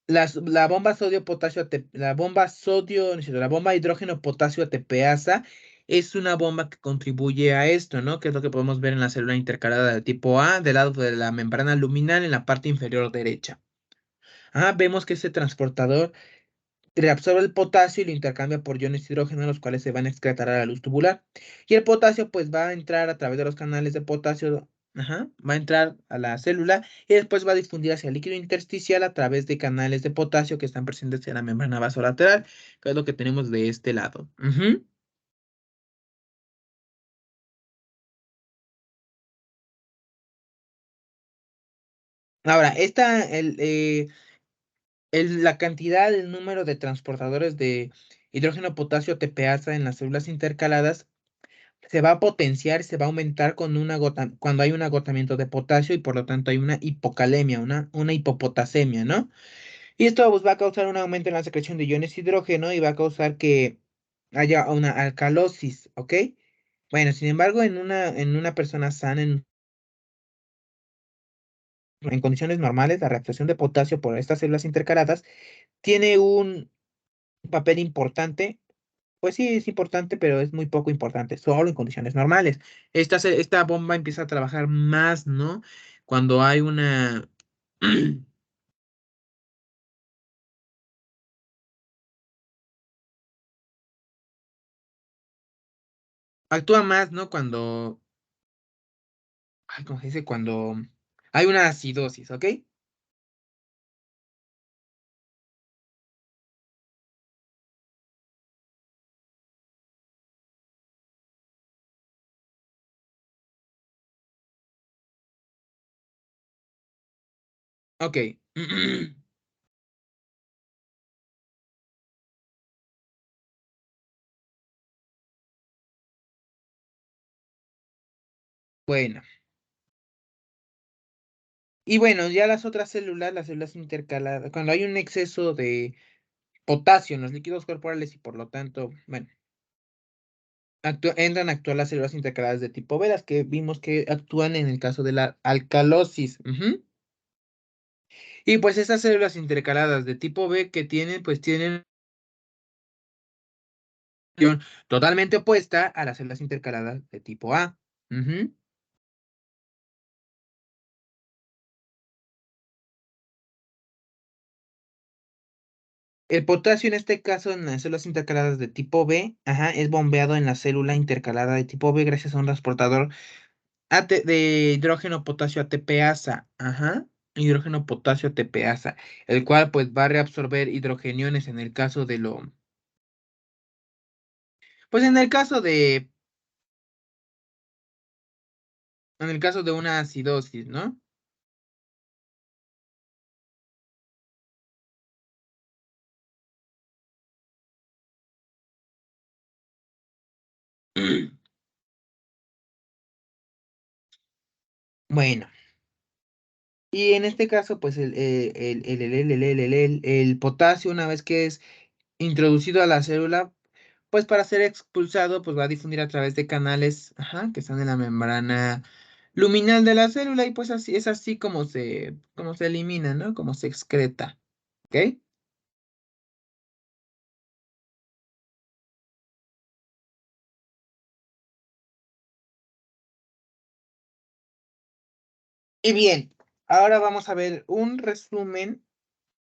la bomba sodio potasio la bomba sodio, no es cierto, la bomba hidrógeno potasio ATPasa es una bomba que contribuye a esto, ¿no? Que es lo que podemos ver en la célula intercalada de tipo A, del lado de la membrana luminal en la parte inferior derecha. Vemos que ese transportador reabsorbe el potasio y lo intercambia por iones de hidrógeno, los cuales se van a excretar a la luz tubular. Y el potasio, pues, va a entrar a través de los canales de potasio, va a entrar a la célula y después va a difundir hacia el líquido intersticial a través de canales de potasio que están presentes en la membrana vasolateral, que es lo que tenemos de este lado. Ahora, la cantidad, el número de transportadores de hidrógeno potasio TPasa en las células intercaladas se va a potenciar, se va a aumentar cuando hay un agotamiento de potasio y por lo tanto hay una hipocalemia, una hipopotasemia, ¿no? Y esto pues, va a causar un aumento en la secreción de iones de hidrógeno y va a causar que haya una alcalosis, ¿ok? Bueno, sin embargo, en una persona sana, en condiciones normales, la reabsorción de potasio por estas células intercaladas tiene un papel importante. Pues sí, es importante, pero es muy poco importante, solo en condiciones normales. Esta bomba empieza a trabajar más, ¿no? Cuando hay una... Actúa más, ¿no? Cuando... Ay, ¿cómo se dice? Cuando hay una acidosis, ¿ok? Ok. Bueno. Y bueno, ya las células intercaladas, cuando hay un exceso de potasio en los líquidos corporales y por lo tanto, bueno, entran a actuar las células intercaladas de tipo B, las que vimos que actúan en el caso de la alcalosis. Y pues esas células intercaladas de tipo B que tienen, pues tienen función totalmente opuesta a las células intercaladas de tipo A. Ujú. El potasio en este caso en las células intercaladas de tipo B, es bombeado en la célula intercalada de tipo B gracias a un transportador de hidrógeno potasio ATPasa, hidrógeno potasio ATPasa, el cual pues va a reabsorber hidrogeniones en el caso de lo, pues en el caso En el caso de una acidosis, ¿no? Bueno, y en este caso, pues el potasio, una vez que es introducido a la célula, pues para ser expulsado, pues va a difundir a través de canales, ajá, que están en la membrana luminal de la célula y pues así es así como se elimina, ¿no? Como se excreta, ¿ok? Y bien, ahora vamos a ver un resumen,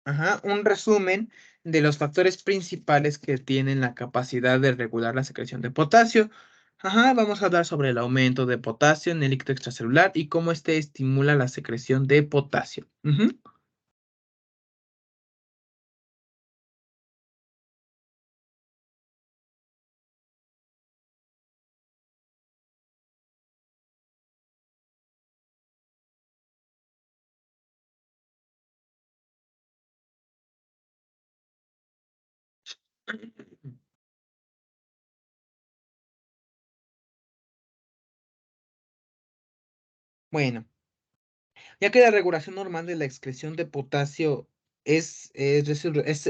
ajá, un resumen de los factores principales que tienen la capacidad de regular la secreción de potasio. Ajá, vamos a hablar sobre el aumento de potasio en el líquido extracelular y cómo este estimula la secreción de potasio. Ujú. Bueno, ya que la regulación normal de la excreción de potasio es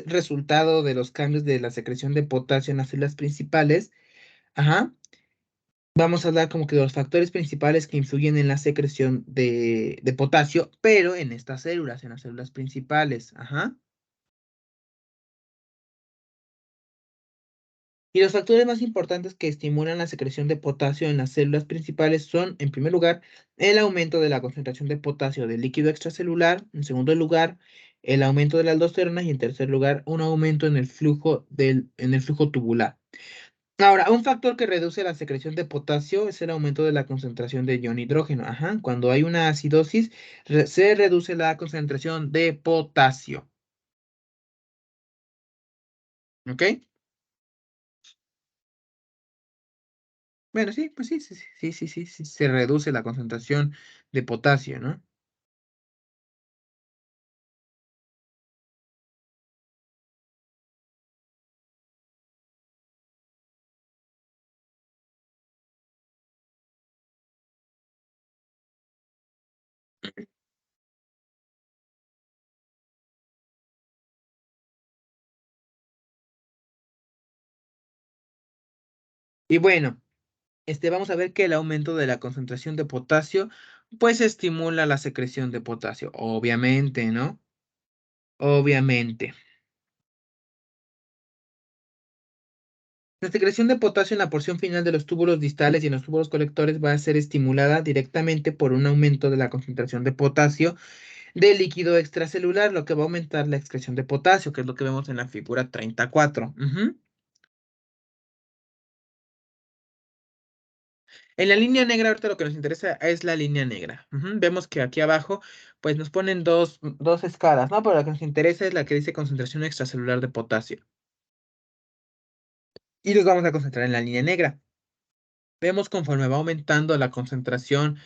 resultado de los cambios de la secreción de potasio en las células principales, ajá, vamos a hablar como que de los factores principales que influyen en la secreción de potasio, pero en estas células, en las células principales, ajá. Y los factores más importantes que estimulan la secreción de potasio en las células principales son, en primer lugar, el aumento de la concentración de potasio del líquido extracelular, en segundo lugar, el aumento de la aldosterona y en tercer lugar, un aumento en el en el flujo tubular. Ahora, un factor que reduce la secreción de potasio es el aumento de la concentración de ion hidrógeno. Ajá, cuando hay una acidosis, se reduce la concentración de potasio. ¿Ok? Bueno, sí, pues sí, se reduce la concentración de potasio, ¿no? Y bueno, vamos a ver que el aumento de la concentración de potasio, pues estimula la secreción de potasio, obviamente, ¿no? Obviamente. La secreción de potasio en la porción final de los túbulos distales y en los túbulos colectores va a ser estimulada directamente por un aumento de la concentración de potasio del líquido extracelular, lo que va a aumentar la excreción de potasio, que es lo que vemos en la figura 34. Ujú. En la línea negra, ahorita lo que nos interesa es la línea negra. Ujú. Vemos que aquí abajo, pues nos ponen dos escalas, ¿no? Pero la que nos interesa es la que dice concentración extracelular de potasio. Y nos vamos a concentrar en la línea negra. Vemos conforme va aumentando la concentración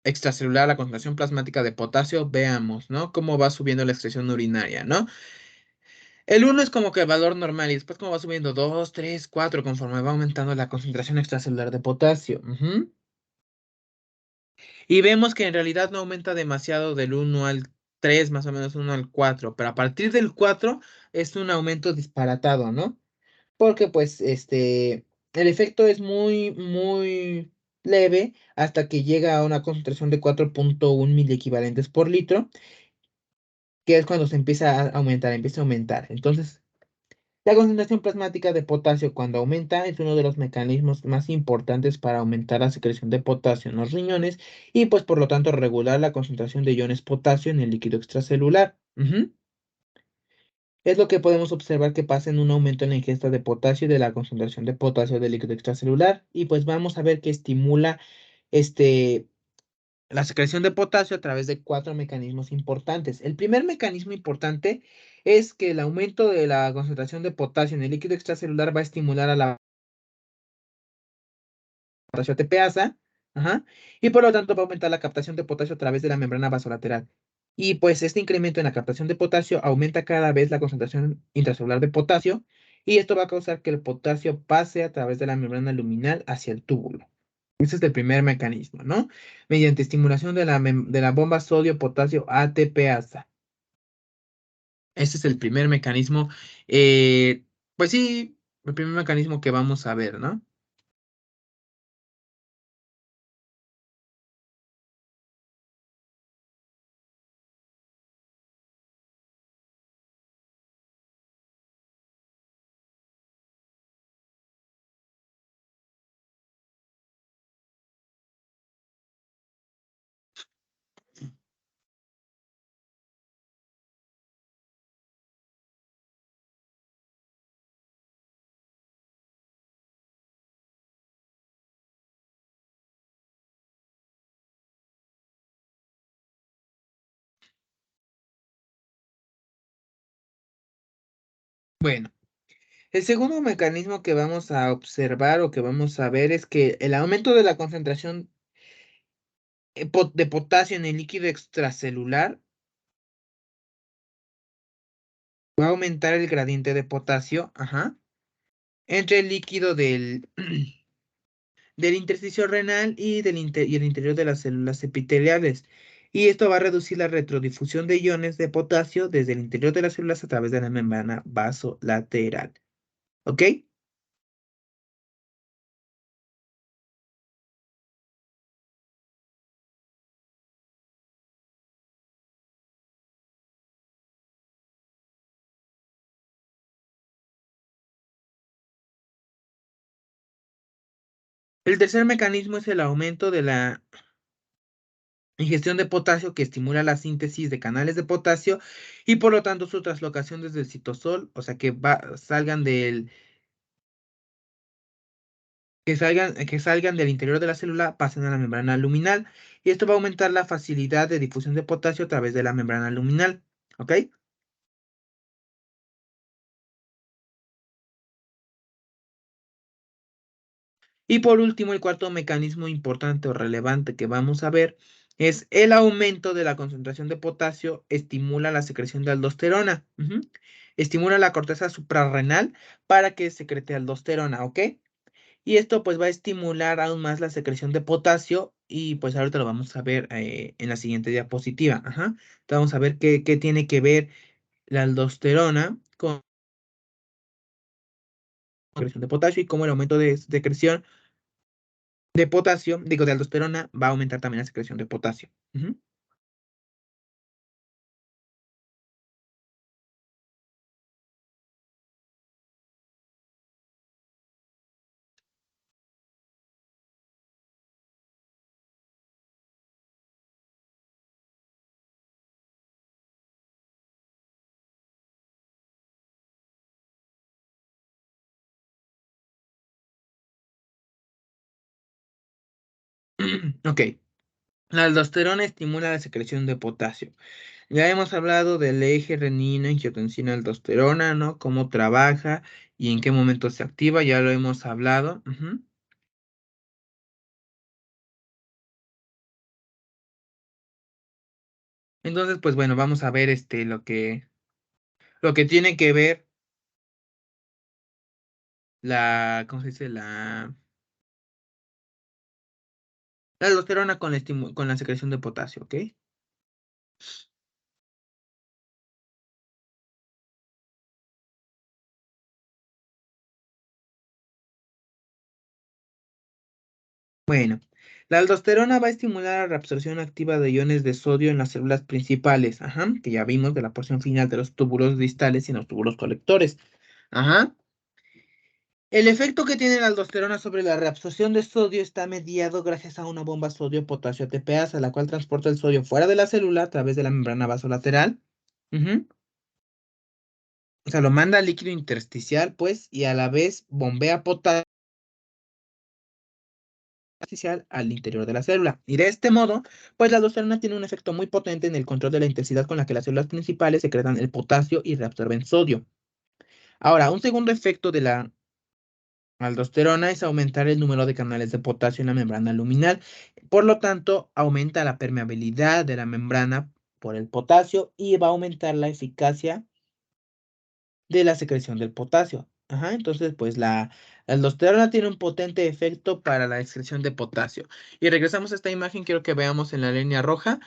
extracelular, la concentración plasmática de potasio, veamos, ¿no? Cómo va subiendo la excreción urinaria, ¿no? El uno es como que el valor normal y después cómo va subiendo 2, 3, 4 conforme va aumentando la concentración extracelular de potasio. Ujú. Y vemos que en realidad no aumenta demasiado del 1 al 3, más o menos 1 al 4, pero a partir del 4 es un aumento disparatado, ¿no? Porque pues el efecto es muy leve hasta que llega a una concentración de 4,1 miliequivalentes por litro, que es cuando se empieza a aumentar. Entonces, la concentración plasmática de potasio cuando aumenta es uno de los mecanismos más importantes para aumentar la secreción de potasio en los riñones y pues por lo tanto regular la concentración de iones potasio en el líquido extracelular. Ujú. Es lo que podemos observar que pasa en un aumento en la ingesta de potasio y de la concentración de potasio del líquido extracelular. Y pues vamos a ver que estimula este, la secreción de potasio a través de cuatro mecanismos importantes. El primer mecanismo importante es que el aumento de la concentración de potasio en el líquido extracelular va a estimular a la potasio ATPasa. Ajá. Y por lo tanto va a aumentar la captación de potasio a través de la membrana vasolateral. Y pues este incremento en la captación de potasio aumenta cada vez la concentración intracelular de potasio y esto va a causar que el potasio pase a través de la membrana luminal hacia el túbulo. Ese es el primer mecanismo, ¿no? Mediante estimulación de la bomba sodio-potasio ATPasa. Ese es el primer mecanismo. Pues sí, el primer mecanismo que vamos a ver, ¿no? Bueno, el segundo mecanismo que vamos a observar o que vamos a ver es que el aumento de la concentración de potasio en el líquido extracelular va a aumentar el gradiente de potasio, ajá, entre el líquido del intersticio renal y el interior de las células epiteliales. Y esto va a reducir la retrodifusión de iones de potasio desde el interior de las células a través de la membrana vasolateral. ¿Ok? El tercer mecanismo es el aumento de la ingestión de potasio que estimula la síntesis de canales de potasio y por lo tanto su translocación desde el citosol, o sea que salgan que salgan del interior de la célula, pasen a la membrana luminal y esto va a aumentar la facilidad de difusión de potasio a través de la membrana luminal. ¿Ok? Y por último, el cuarto mecanismo importante o relevante que vamos a ver es el aumento de la concentración de potasio estimula la secreción de aldosterona. Ujú. Estimula la corteza suprarrenal para que secrete aldosterona, ¿ok? Y esto pues va a estimular aún más la secreción de potasio y pues ahorita lo vamos a ver en la siguiente diapositiva. Ajá. Entonces, vamos a ver qué tiene que ver la aldosterona con la secreción de potasio y cómo el aumento de secreción de potasio, digo, de aldosterona, va a aumentar también la secreción de potasio. Ujú. Ok, la aldosterona estimula la secreción de potasio. Ya hemos hablado del eje renina-angiotensina-aldosterona, ¿no? Cómo trabaja y en qué momento se activa, ya lo hemos hablado. Ujú. Entonces, pues bueno, vamos a ver lo que tiene que ver ¿cómo se dice? La aldosterona con con la secreción de potasio, ¿ok? Bueno, la aldosterona va a estimular la reabsorción activa de iones de sodio en las células principales, ajá, que ya vimos de la porción final de los túbulos distales y en los túbulos colectores. Ajá. El efecto que tiene la aldosterona sobre la reabsorción de sodio está mediado gracias a una bomba sodio-potasio ATPasa, la cual transporta el sodio fuera de la célula a través de la membrana vasolateral. Ujú. O sea, lo manda al líquido intersticial, pues, y a la vez bombea potasio artificial al interior de la célula. Y de este modo, pues la aldosterona tiene un efecto muy potente en el control de la intensidad con la que las células principales secretan el potasio y reabsorben sodio. Ahora, un segundo efecto de la Aldosterona es aumentar el número de canales de potasio en la membrana luminal. Por lo tanto, aumenta la permeabilidad de la membrana por el potasio y va a aumentar la eficacia de la secreción del potasio. Ajá, entonces, pues la aldosterona tiene un potente efecto para la excreción de potasio. Y regresamos a esta imagen, quiero que veamos en la línea roja.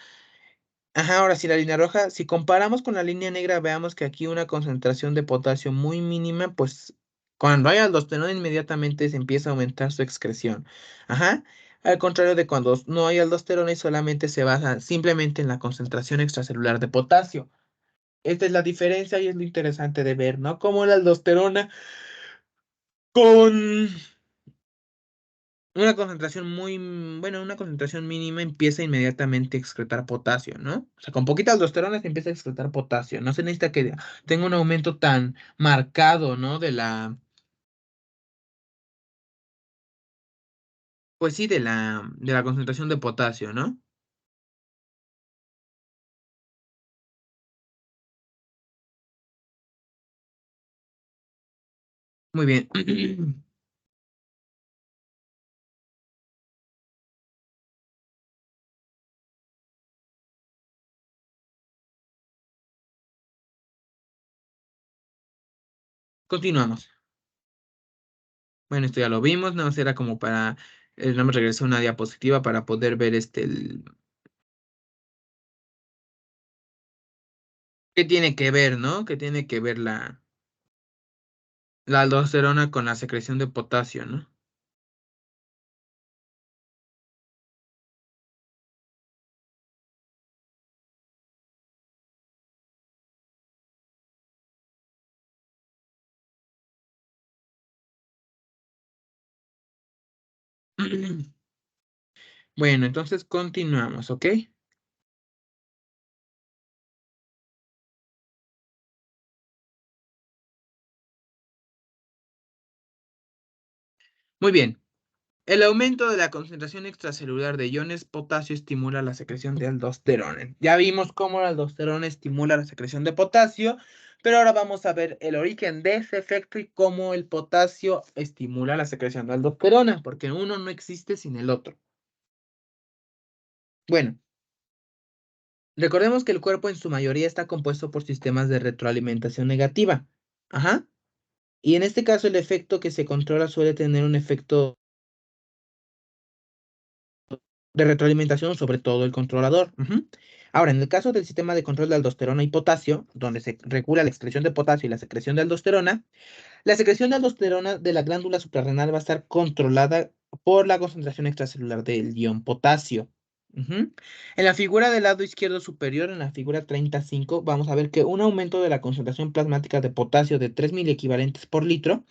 Ajá, ahora sí, la línea roja, si comparamos con la línea negra, veamos que aquí una concentración de potasio muy mínima, pues cuando hay aldosterona inmediatamente se empieza a aumentar su excreción. Ajá, al contrario de cuando no hay aldosterona y solamente se basa simplemente en la concentración extracelular de potasio. Esta es la diferencia y es lo interesante de ver, ¿no? Cómo la aldosterona con una concentración bueno, una concentración mínima empieza inmediatamente a excretar potasio, ¿no? O sea, con poquita aldosterona se empieza a excretar potasio. No se necesita que tenga un aumento tan marcado, ¿no? Pues sí, de la concentración de potasio, ¿no? Muy bien. Continuamos. Bueno, esto ya lo vimos, nada más era como para, no me regresé una diapositiva para poder ver qué tiene que ver, ¿no? ¿Qué tiene que ver la aldosterona con la secreción de potasio, ¿no? Bueno, entonces continuamos, ¿ok? Muy bien. El aumento de la concentración extracelular de iones potasio estimula la secreción de aldosterona. Ya vimos cómo la aldosterona estimula la secreción de potasio, pero ahora vamos a ver el origen de ese efecto y cómo el potasio estimula la secreción de aldosterona, porque uno no existe sin el otro. Bueno, recordemos que el cuerpo en su mayoría está compuesto por sistemas de retroalimentación negativa. Ajá. Y en este caso el efecto que se controla suele tener un efecto de retroalimentación sobre todo el controlador. Ujú. Ahora, en el caso del sistema de control de aldosterona y potasio, donde se regula la excreción de potasio y la secreción de aldosterona, la secreción de aldosterona de la glándula suprarrenal va a estar controlada por la concentración extracelular del ion potasio. Ujú. En la figura del lado izquierdo superior, en la figura 35, vamos a ver que un aumento de la concentración plasmática de potasio de 3.000 equivalentes por litro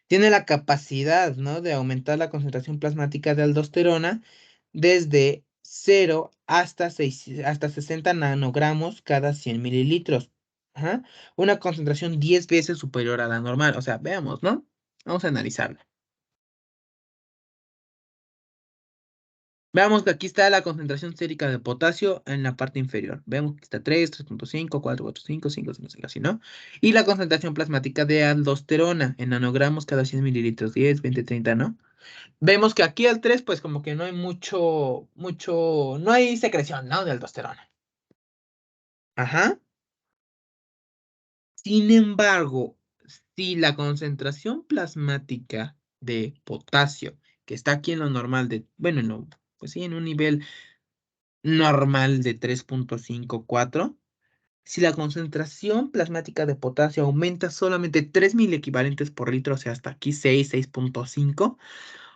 tiene la capacidad, ¿no? De aumentar la concentración plasmática de aldosterona desde 0 hasta 60 nanogramos cada 100 mililitros. Ajá. Una concentración 10 veces superior a la normal. O sea, veamos, ¿no? Vamos a analizarlo. Veamos que aquí está la concentración sérica de potasio en la parte inferior. Vemos que está 3.5, 4.5, 5, así, ¿no? Y la concentración plasmática de aldosterona en nanogramos cada 100 mililitros, 10, 20, 30, ¿no? Vemos que aquí al 3 pues como que no hay no hay secreción, ¿no? De aldosterona. Ajá. Sin embargo, si la concentración plasmática de potasio, que está aquí en lo normal bueno, no, pues sí, en un nivel normal de 3.54, si la concentración plasmática de potasio aumenta solamente 3.000 equivalentes por litro, o sea, hasta aquí 6.5,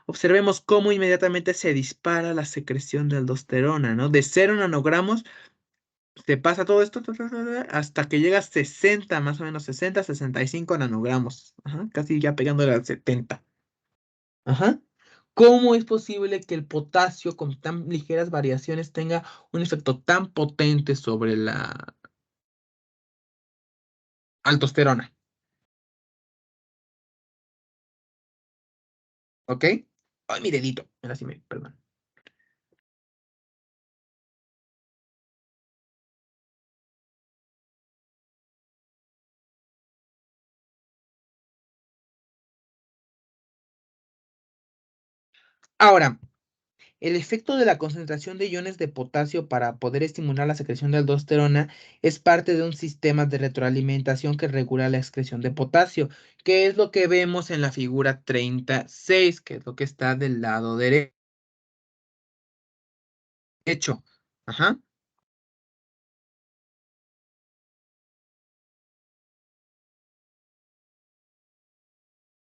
observemos cómo inmediatamente se dispara la secreción de aldosterona, ¿no? De 0 nanogramos se pasa todo esto hasta que llega a 60, más o menos 60, 65 nanogramos. Ajá, casi ya pegándole al 70. Ajá. ¿Cómo es posible que el potasio con tan ligeras variaciones tenga un efecto tan potente sobre la aldosterona? ¿Ok? Ay, mi dedito. Ahora sí perdón. Ahora, el efecto de la concentración de iones de potasio para poder estimular la secreción de aldosterona es parte de un sistema de retroalimentación que regula la excreción de potasio, que es lo que vemos en la figura 36, que es lo que está del lado derecho. Ajá.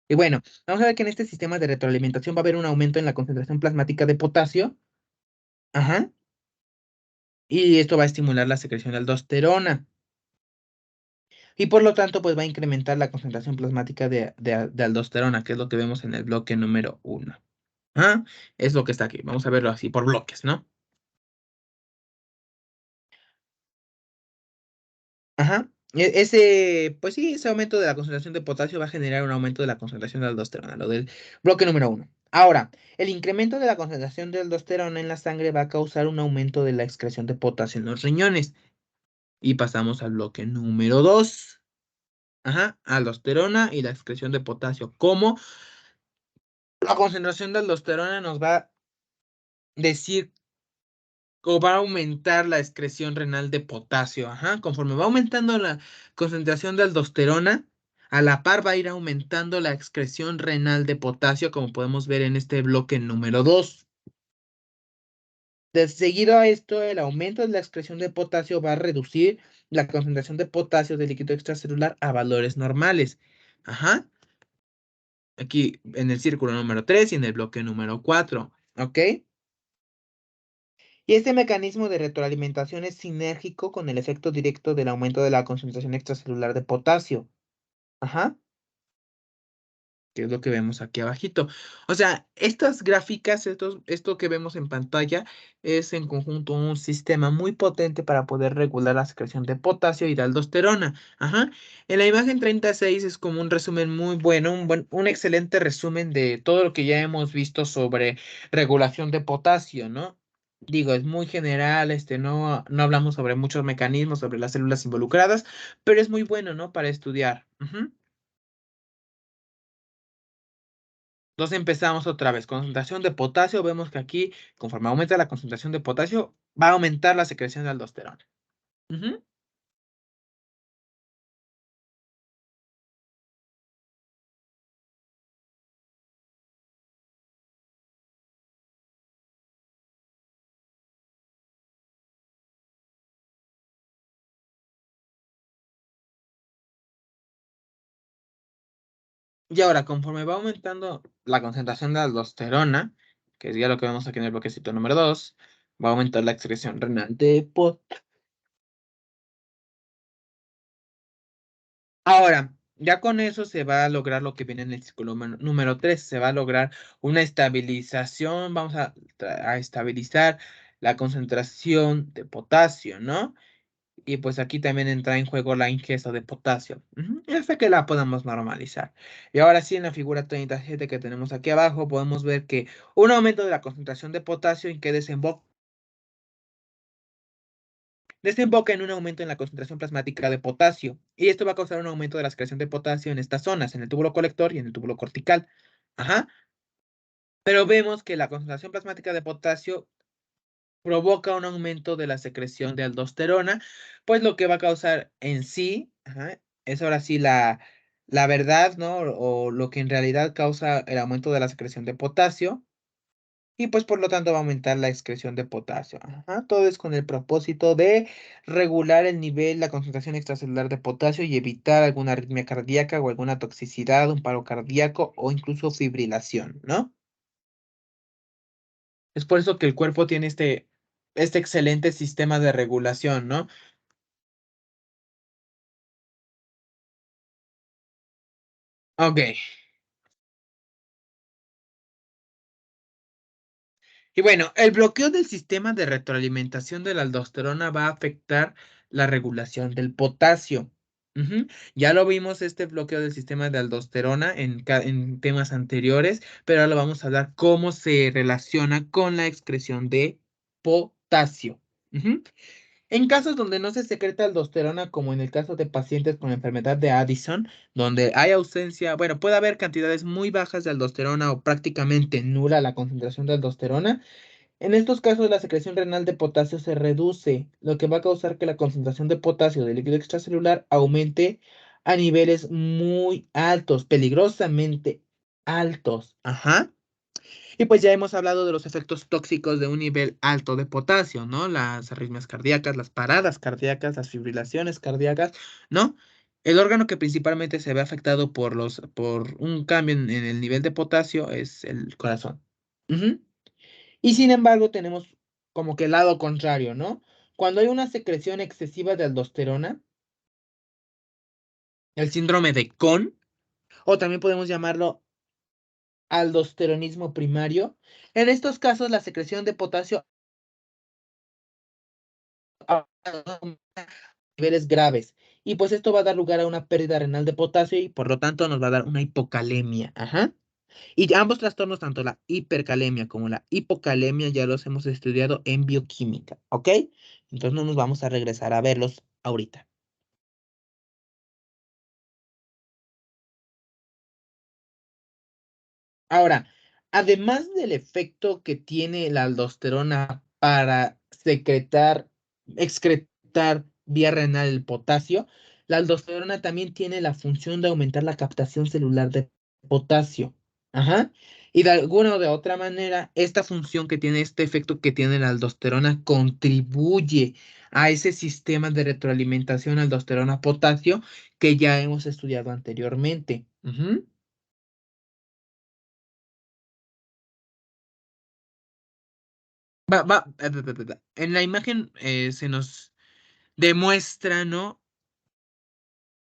Y bueno, vamos a ver que en este sistema de retroalimentación va a haber un aumento en la concentración plasmática de potasio. Ajá. Y esto va a estimular la secreción de aldosterona. Y por lo tanto, pues va a incrementar la concentración plasmática de aldosterona, que es lo que vemos en el bloque número 1. ¿Ah? Es lo que está aquí. Vamos a verlo así, por bloques, ¿no? Ajá. Pues sí, ese aumento de la concentración de potasio va a generar un aumento de la concentración de aldosterona, lo del bloque número 1. Ahora, el incremento de la concentración de aldosterona en la sangre va a causar un aumento de la excreción de potasio en los riñones. Y pasamos al bloque número 2. Ajá, aldosterona y la excreción de potasio. ¿Cómo? La concentración de aldosterona nos va a decir o va a aumentar la excreción renal de potasio. Ajá, conforme va aumentando la concentración de aldosterona, a la par va a ir aumentando la excreción renal de potasio, como podemos ver en este bloque número 2. De seguido a esto, el aumento de la excreción de potasio va a reducir la concentración de potasio del líquido extracelular a valores normales. Ajá, aquí en el círculo número 3 y en el bloque número 4. ¿Ok? Y este mecanismo de retroalimentación es sinérgico con el efecto directo del aumento de la concentración extracelular de potasio. Ajá, que es lo que vemos aquí abajito. O sea, estas gráficas, esto que vemos en pantalla, es en conjunto un sistema muy potente para poder regular la secreción de potasio y de aldosterona. Ajá. En la imagen 36 es como un resumen muy bueno, un excelente resumen de todo lo que ya hemos visto sobre regulación de potasio, ¿no? Digo, es muy general, no hablamos sobre muchos mecanismos, sobre las células involucradas, pero es muy bueno, ¿no? Para estudiar. Ujú. Entonces empezamos otra vez. Concentración de potasio. Vemos que aquí, conforme aumenta la concentración de potasio, va a aumentar la secreción de aldosterona. Ujú. Y ahora, conforme va aumentando la concentración de aldosterona, que es ya lo que vemos aquí en el bloquecito número 2, va a aumentar la excreción renal de potasio. Ahora, ya con eso se va a lograr lo que viene en el círculo número 3. Se va a lograr una estabilización. Vamos a estabilizar la concentración de potasio, ¿no? Y pues aquí también entra en juego la ingesta de potasio. Ujú, y hasta que la podamos normalizar. Y ahora sí, en la figura 37 que tenemos aquí abajo, podemos ver que un aumento de la concentración de potasio en que desemboca en un aumento en la concentración plasmática de potasio. Y esto va a causar un aumento de la secreción de potasio en estas zonas, en el túbulo colector y en el túbulo cortical. Ajá. Pero vemos que la concentración plasmática de potasio provoca un aumento de la secreción de aldosterona, pues lo que va a causar en sí, ajá, es ahora sí la verdad, ¿no? O lo que en realidad causa el aumento de la secreción de potasio, y pues por lo tanto va a aumentar la excreción de potasio. Ajá, todo es con el propósito de regular el nivel, la concentración extracelular de potasio y evitar alguna arritmia cardíaca o alguna toxicidad, un paro cardíaco o incluso fibrilación, ¿no? Es por eso que el cuerpo tiene este excelente sistema de regulación, ¿no? Ok. Y bueno, el bloqueo del sistema de retroalimentación de la aldosterona va a afectar la regulación del potasio. Ujú. Ya lo vimos este bloqueo del sistema de aldosterona en temas anteriores, pero ahora vamos a hablar cómo se relaciona con la excreción de potasio. Ujú. En casos donde no se secreta aldosterona, como en el caso de pacientes con enfermedad de Addison, donde hay ausencia, bueno, puede haber cantidades muy bajas de aldosterona o prácticamente nula la concentración de aldosterona. En estos casos, la secreción renal de potasio se reduce, lo que va a causar que la concentración de potasio del líquido extracelular aumente a niveles muy altos, peligrosamente altos. Ajá. Y pues ya hemos hablado de los efectos tóxicos de un nivel alto de potasio, ¿no? Las arritmias cardíacas, las paradas cardíacas, las fibrilaciones cardíacas, ¿no? El órgano que principalmente se ve afectado por un cambio en el nivel de potasio es el corazón. Ujú. Y sin embargo, tenemos como que el lado contrario, ¿no? Cuando hay una secreción excesiva de aldosterona, el síndrome de Cohn, o también podemos llamarlo aldosteronismo primario, en estos casos la secreción de potasio a niveles graves. Y pues esto va a dar lugar a una pérdida renal de potasio y por lo tanto nos va a dar una hipocalemia. Ajá. Y ambos trastornos, tanto la hipercalemia como la hipocalemia, ya los hemos estudiado en bioquímica, ¿ok? Entonces no nos vamos a regresar a verlos ahorita. Ahora, además del efecto que tiene la aldosterona para excretar vía renal el potasio, la aldosterona también tiene la función de aumentar la captación celular de potasio. Ajá. Y de alguna o de otra manera, esta función que tiene, este efecto que tiene la aldosterona, contribuye a ese sistema de retroalimentación aldosterona-potasio que ya hemos estudiado anteriormente. Ujú. En la imagen se nos demuestra, ¿no?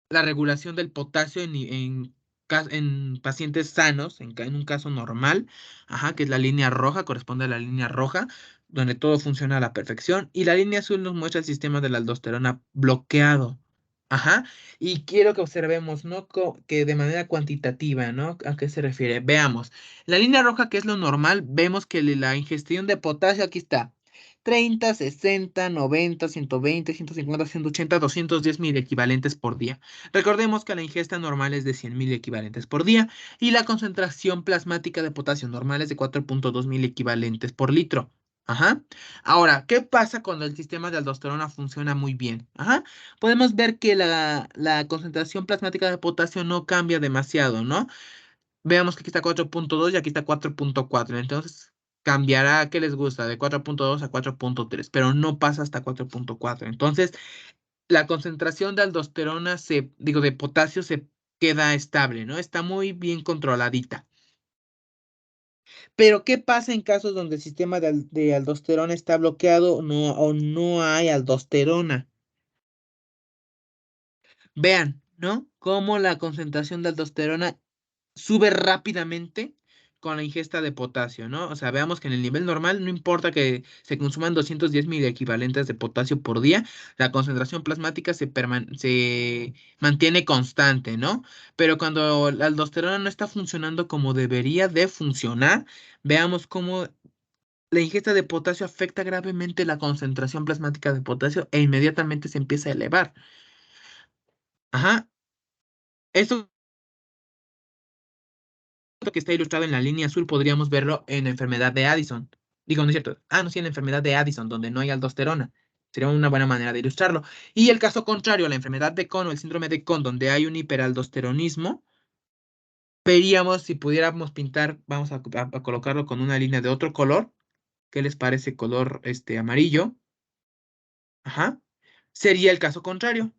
La regulación del potasio en pacientes sanos, en un caso normal, ajá, que es la línea roja, corresponde a la línea roja, donde todo funciona a la perfección, y la línea azul nos muestra el sistema de la aldosterona bloqueado. Ajá, y quiero que observemos, ¿no? Que de manera cuantitativa, ¿no? ¿A qué se refiere? Veamos. La línea roja, que es lo normal, vemos que la ingestión de potasio, aquí está. 30, 60, 90, 120, 150, 180, 210 mil equivalentes por día. Recordemos que la ingesta normal es de 100.000 equivalentes por día y la concentración plasmática de potasio normal es de 4.2 mil equivalentes por litro. Ajá. Ahora, ¿qué pasa cuando el sistema de aldosterona funciona muy bien? Ajá. Podemos ver que la concentración plasmática de potasio no cambia demasiado, ¿no? Veamos que aquí está 4.2 y aquí está 4.4. Entonces, cambiará, ¿qué les gusta? De 4.2 a 4.3, pero no pasa hasta 4.4. Entonces, la concentración de aldosterona de potasio se queda estable, ¿no? Está muy bien controladita. Pero, ¿qué pasa en casos donde el sistema de aldosterona está bloqueado o no hay aldosterona? Vean, ¿no? Cómo la concentración de aldosterona sube rápidamente con la ingesta de potasio, ¿no? O sea, veamos que en el nivel normal no importa que se consuman 210 mil equivalentes de potasio por día, la concentración plasmática se mantiene constante, ¿no? Pero cuando la aldosterona no está funcionando como debería de funcionar, veamos cómo la ingesta de potasio afecta gravemente la concentración plasmática de potasio e inmediatamente se empieza a elevar. Ajá. Esto que está ilustrado en la línea azul podríamos verlo en la enfermedad de Addison. Digo, no es cierto. Ah, no, sí, en la enfermedad de Addison, donde no hay aldosterona. Sería una buena manera de ilustrarlo. Y el caso contrario, la enfermedad de Cohn o el síndrome de Cohn, donde hay un hiperaldosteronismo, veríamos si pudiéramos pintar, vamos a colocarlo con una línea de otro color. ¿Qué les parece color amarillo? Ajá. Sería el caso contrario.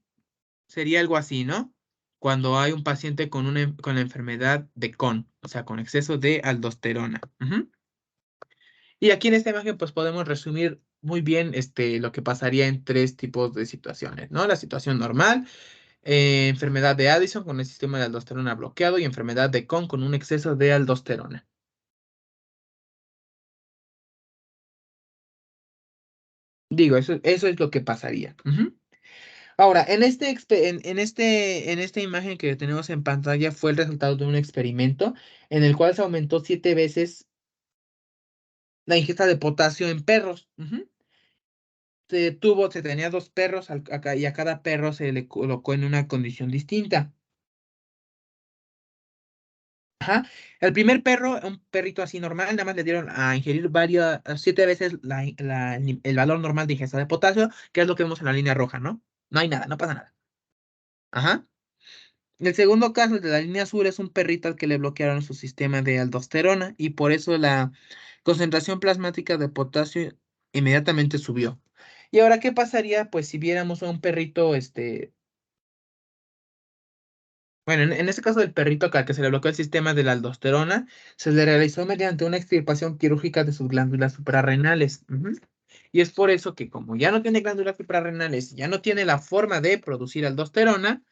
Sería algo así, ¿no? Cuando hay un paciente con la enfermedad de Cohn, o sea, con exceso de aldosterona. Ujú. Y aquí en esta imagen, pues podemos resumir muy bien lo que pasaría en tres tipos de situaciones, ¿no? La situación normal, enfermedad de Addison con el sistema de aldosterona bloqueado y enfermedad de Cohn con un exceso de aldosterona. Digo, eso es lo que pasaría. Ujú. Ahora, en esta imagen que tenemos en pantalla fue el resultado de un experimento en el cual se aumentó 7 veces la ingesta de potasio en perros. Ujú. se tenía dos perros y a cada perro se le colocó en una condición distinta. Ajá. El primer perro, un perrito así normal, nada más le dieron a ingerir 7 veces el valor normal de ingesta de potasio, que es lo que vemos en la línea roja, ¿no? No hay nada, no pasa nada. Ajá. El segundo caso, el de la línea azul, es un perrito al que le bloquearon su sistema de aldosterona y por eso la concentración plasmática de potasio inmediatamente subió. ¿Y ahora qué pasaría? Pues si viéramos a un perrito, bueno, en este caso del perrito al que se le bloqueó el sistema de la aldosterona, se le realizó mediante una extirpación quirúrgica de sus glándulas suprarrenales. Ujú. Y es por eso que como ya no tiene glándulas suprarrenales, ya no tiene la forma de producir aldosterona,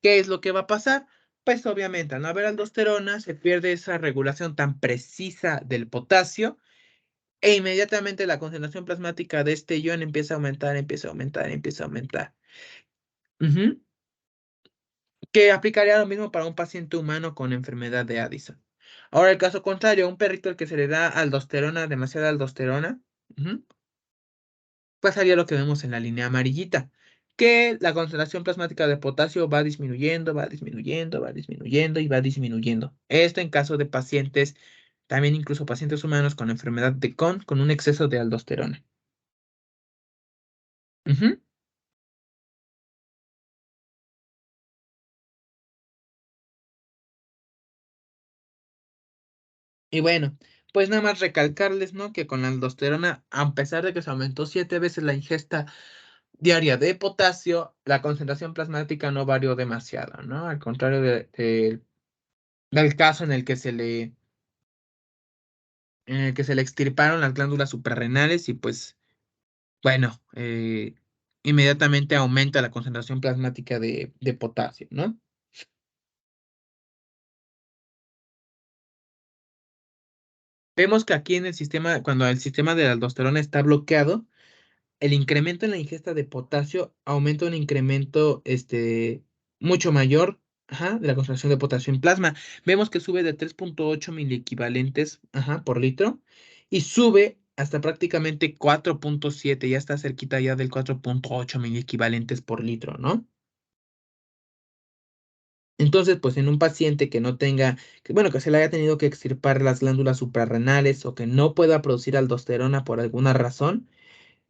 ¿qué es lo que va a pasar? Pues obviamente al no haber aldosterona se pierde esa regulación tan precisa del potasio e inmediatamente la concentración plasmática de este ion empieza a aumentar, empieza a aumentar, empieza a aumentar. Ujú. Que aplicaría lo mismo para un paciente humano con enfermedad de Addison. Ahora, el caso contrario, un perrito al que se le da aldosterona, demasiada aldosterona, ujú, pasaría lo que vemos en la línea amarillita, que la concentración plasmática de potasio va disminuyendo, va disminuyendo, va disminuyendo y va disminuyendo. Esto en caso de pacientes, también incluso pacientes humanos con enfermedad de Crohn con un exceso de aldosterona. Ujú. Y bueno, pues nada más recalcarles, ¿no? Que con la aldosterona, a pesar de que se aumentó 7 veces la ingesta diaria de potasio, la concentración plasmática no varió demasiado, ¿no? Al contrario del caso en el que se le extirparon las glándulas suprarrenales y pues, bueno, inmediatamente aumenta la concentración plasmática de potasio, ¿no? Vemos que aquí en el sistema, cuando el sistema de la aldosterona está bloqueado, el incremento en la ingesta de potasio aumenta un incremento mucho mayor, ajá, de la concentración de potasio en plasma. Vemos que sube de 3,8 miliequivalentes, ajá, por litro y sube hasta prácticamente 4,7, ya está cerquita ya del 4,8 miliequivalentes por litro, ¿no? Entonces, pues en un paciente que no tenga, bueno, que se le haya tenido que extirpar las glándulas suprarrenales o que no pueda producir aldosterona por alguna razón,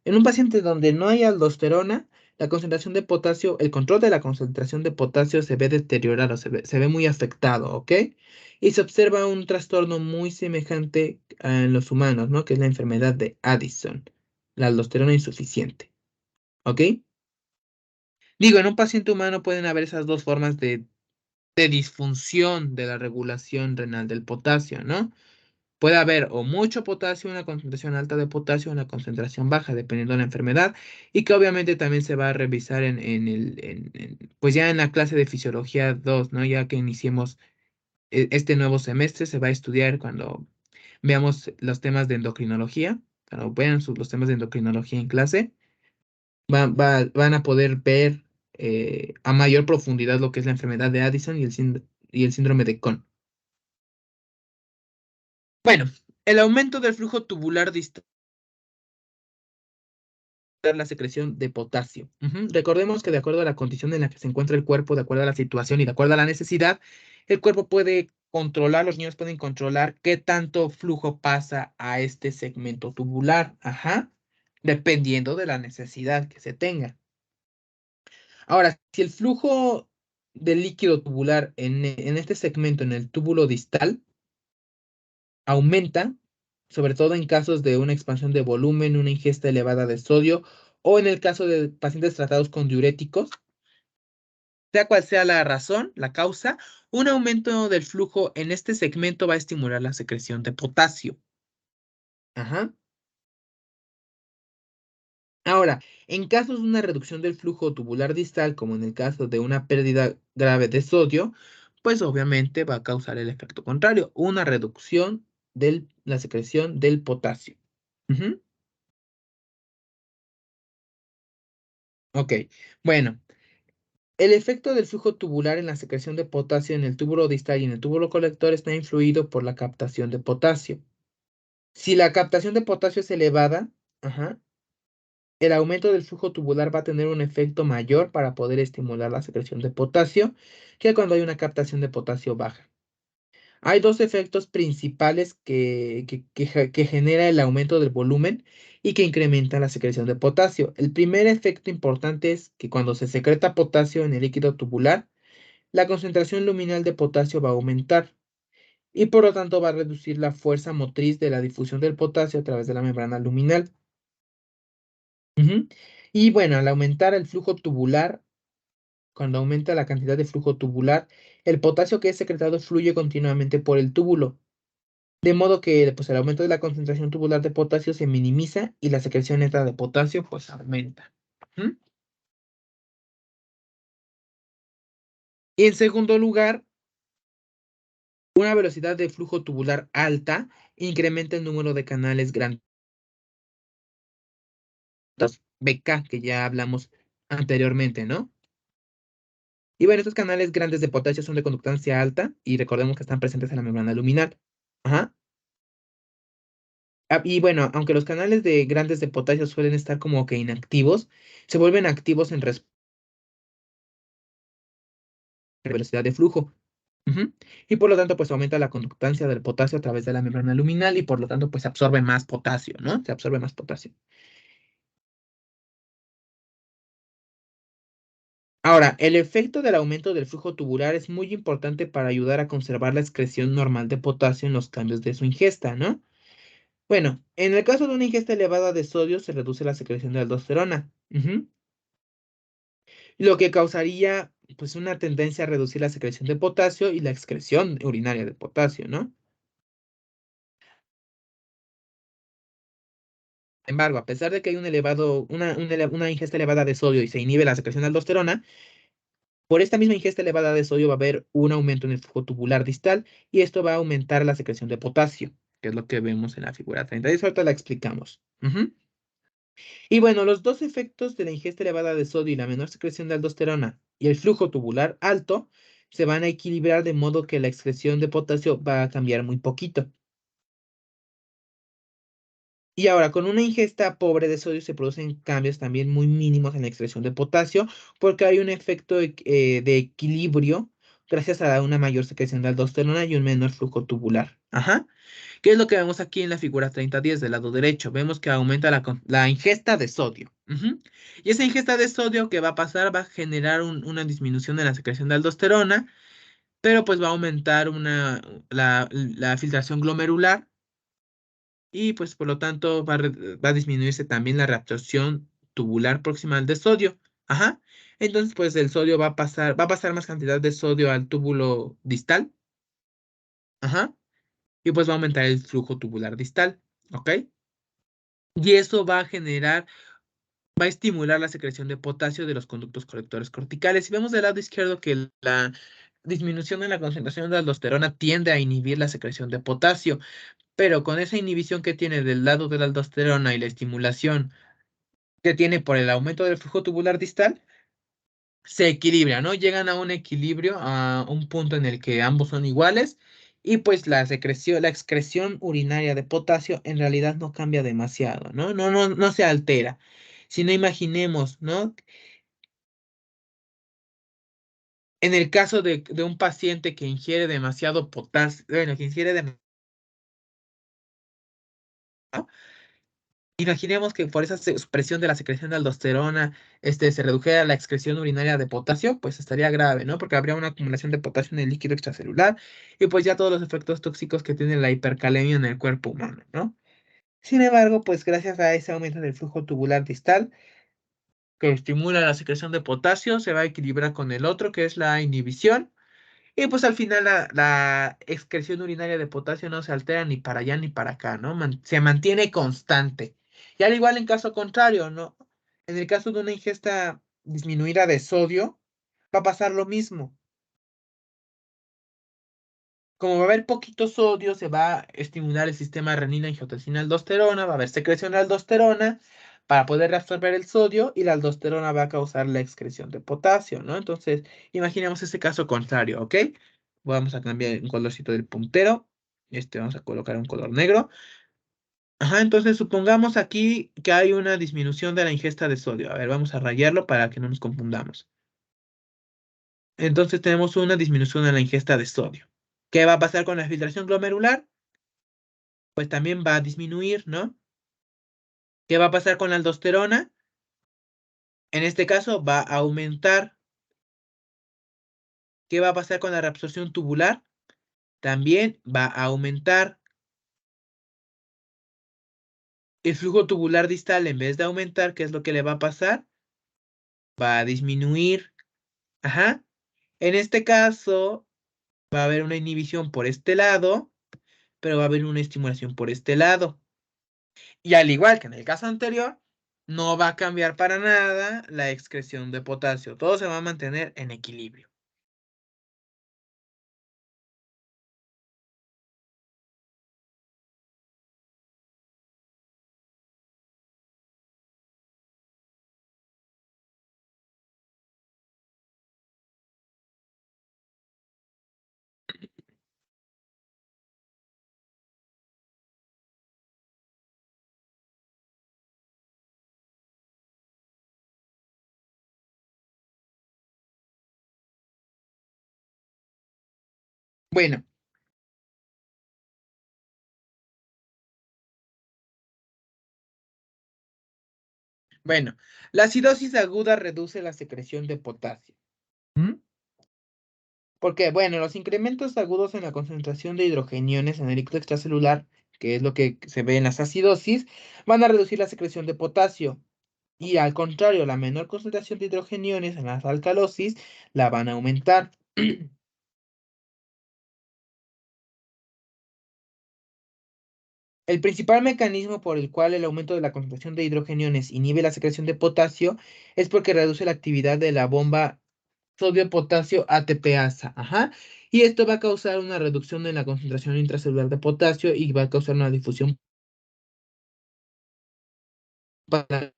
en un paciente donde no hay aldosterona, la concentración de potasio, el control de la concentración de potasio se ve deteriorado, se ve muy afectado, ¿ok? Y se observa un trastorno muy semejante en los humanos, ¿no? Que es la enfermedad de Addison, la aldosterona insuficiente, ¿ok? Digo, en un paciente humano pueden haber esas dos formas de disfunción de la regulación renal del potasio, ¿no? Puede haber o mucho potasio, una concentración alta de potasio, una concentración baja, dependiendo de la enfermedad, y que obviamente también se va a revisar pues ya en la clase de fisiología 2, ¿no? Ya que iniciemos este nuevo semestre, se va a estudiar cuando veamos los temas de endocrinología, cuando vean los temas de endocrinología en clase, van a poder ver a mayor profundidad lo que es la enfermedad de Addison y el síndrome de Cohn. Bueno, el aumento del flujo tubular distal la secreción de potasio. Ujú. Recordemos que de acuerdo a la condición en la que se encuentra el cuerpo, de acuerdo a la situación y de acuerdo a la necesidad, el cuerpo puede controlar, los niños pueden controlar qué tanto flujo pasa a este segmento tubular, ajá, dependiendo de la necesidad que se tenga. Ahora, si el flujo de líquido tubular en este segmento, en el túbulo distal, aumenta, sobre todo en casos de una expansión de volumen, una ingesta elevada de sodio o en el caso de pacientes tratados con diuréticos, sea cual sea la razón, la causa, un aumento del flujo en este segmento va a estimular la secreción de potasio. Ajá. Ahora, en casos de una reducción del flujo tubular distal, como en el caso de una pérdida grave de sodio, pues obviamente va a causar el efecto contrario, una reducción de la secreción del potasio. Ujú. Ok, bueno, el efecto del flujo tubular en la secreción de potasio en el túbulo distal y en el túbulo colector está influido por la captación de potasio. Si la captación de potasio es elevada, ajá, el aumento del flujo tubular va a tener un efecto mayor para poder estimular la secreción de potasio que cuando hay una captación de potasio baja. Hay dos efectos principales que genera el aumento del volumen y que incrementa la secreción de potasio. El primer efecto importante es que cuando se secreta potasio en el líquido tubular, la concentración luminal de potasio va a aumentar y por lo tanto va a reducir la fuerza motriz de la difusión del potasio a través de la membrana luminal. Ujú. Y bueno, al aumentar el flujo tubular, cuando aumenta la cantidad de flujo tubular, el potasio que es secretado fluye continuamente por el túbulo. De modo que pues, el aumento de la concentración tubular de potasio se minimiza y la secreción neta de potasio pues aumenta. ¿Mm? Y en segundo lugar, una velocidad de flujo tubular alta incrementa el número de canales grandes BK que ya hablamos anteriormente, ¿no? Y bueno, estos canales grandes de potasio son de conductancia alta y recordemos que están presentes en la membrana luminal. Ajá. Y bueno, aunque los canales de grandes de potasio suelen estar como que inactivos, se vuelven activos en respuesta a la velocidad de flujo. Ujú. Y por lo tanto, pues aumenta la conductancia del potasio a través de la membrana luminal y por lo tanto, pues se absorbe más potasio, ¿no? Se absorbe más potasio. Ahora, el efecto del aumento del flujo tubular es muy importante para ayudar a conservar la excreción normal de potasio en los cambios de su ingesta, ¿no? Bueno, en el caso de una ingesta elevada de sodio, se reduce la secreción de aldosterona. Ujú. Lo que causaría pues una tendencia a reducir la secreción de potasio y la excreción urinaria de potasio, ¿no? Sin embargo, a pesar de que hay una ingesta elevada de sodio y se inhibe la secreción de aldosterona, por esta misma ingesta elevada de sodio va a haber un aumento en el flujo tubular distal y esto va a aumentar la secreción de potasio, que es lo que vemos en la figura 30. Ahorita la explicamos. Ujú. Y bueno, los dos efectos de la ingesta elevada de sodio y la menor secreción de aldosterona y el flujo tubular alto se van a equilibrar de modo que la excreción de potasio va a cambiar muy poquito. Y ahora, con una ingesta pobre de sodio se producen cambios también muy mínimos en la excreción de potasio porque hay un efecto de equilibrio gracias a una mayor secreción de aldosterona y un menor flujo tubular. Ajá. ¿Qué es lo que vemos aquí en la figura 3010 del lado derecho? Vemos que aumenta la ingesta de sodio. Ujú. Y esa ingesta de sodio que va a pasar va a generar una disminución en la secreción de aldosterona, pero pues va a aumentar la filtración glomerular y pues por lo tanto va a disminuirse también la reabsorción tubular proximal de sodio. Ajá. Entonces pues el sodio va a pasar más cantidad de sodio al túbulo distal. Ajá. Y pues va a aumentar el flujo tubular distal. ¿Ok? Y eso va a estimular la secreción de potasio de los conductos colectores corticales. Si vemos del lado izquierdo que la disminución en la concentración de aldosterona tiende a inhibir la secreción de potasio, pero con esa inhibición que tiene del lado de la aldosterona y la estimulación que tiene por el aumento del flujo tubular distal, se equilibra, ¿no? Llegan a un equilibrio, a un punto en el que ambos son iguales y pues la excreción urinaria de potasio en realidad no cambia demasiado, ¿no? No se altera. Si no imaginemos, ¿no? En el caso de un paciente que ingiere demasiado potasio, bueno, que ingiere demasiado, imaginemos que por esa supresión de la secreción de aldosterona, se redujera la excreción urinaria de potasio, pues estaría grave, ¿no? Porque habría una acumulación de potasio en el líquido extracelular y pues ya todos los efectos tóxicos que tiene la hipercalemia en el cuerpo humano, ¿no? Sin embargo, pues gracias a ese aumento del flujo tubular distal que estimula la secreción de potasio, se va a equilibrar con el otro, que es la inhibición. Y pues al final la excreción urinaria de potasio no se altera ni para allá ni para acá, ¿no? Se mantiene constante. Y al igual en caso contrario, ¿no? En el caso de una ingesta disminuida de sodio, va a pasar lo mismo. Como va a haber poquito sodio, se va a estimular el sistema renina, angiotensina, aldosterona, va a haber secreción de aldosterona para poder reabsorber el sodio y la aldosterona va a causar la excreción de potasio, ¿no? Entonces, imaginemos ese caso contrario, ¿ok? Vamos a cambiar un colorcito del puntero. Vamos a colocar un color negro. Ajá, entonces supongamos aquí que hay una disminución de la ingesta de sodio. A ver, vamos a rayarlo para que no nos confundamos. Entonces tenemos una disminución en la ingesta de sodio. ¿Qué va a pasar con la filtración glomerular? Pues también va a disminuir, ¿no? ¿Qué va a pasar con la aldosterona? En este caso va a aumentar. ¿Qué va a pasar con la reabsorción tubular? También va a aumentar. El flujo tubular distal, en vez de aumentar, ¿qué es lo que le va a pasar? Va a disminuir. Ajá. En este caso, va a haber una inhibición por este lado, pero va a haber una estimulación por este lado. Y al igual que en el caso anterior, no va a cambiar para nada la excreción de potasio. Todo se va a mantener en equilibrio. Bueno, bueno, la acidosis aguda reduce la secreción de potasio. ¿Mm? Porque, bueno, los incrementos agudos en la concentración de hidrogeniones en el líquido extracelular, que es lo que se ve en las acidosis, van a reducir la secreción de potasio. Y al contrario, la menor concentración de hidrogeniones en las alcalosis la van a aumentar. El principal mecanismo por el cual el aumento de la concentración de hidrogeniones inhibe la secreción de potasio es porque reduce la actividad de la bomba sodio-potasio ATPasa. Ajá. Y esto va a causar una reducción en la concentración intracelular de potasio y va a causar una difusión para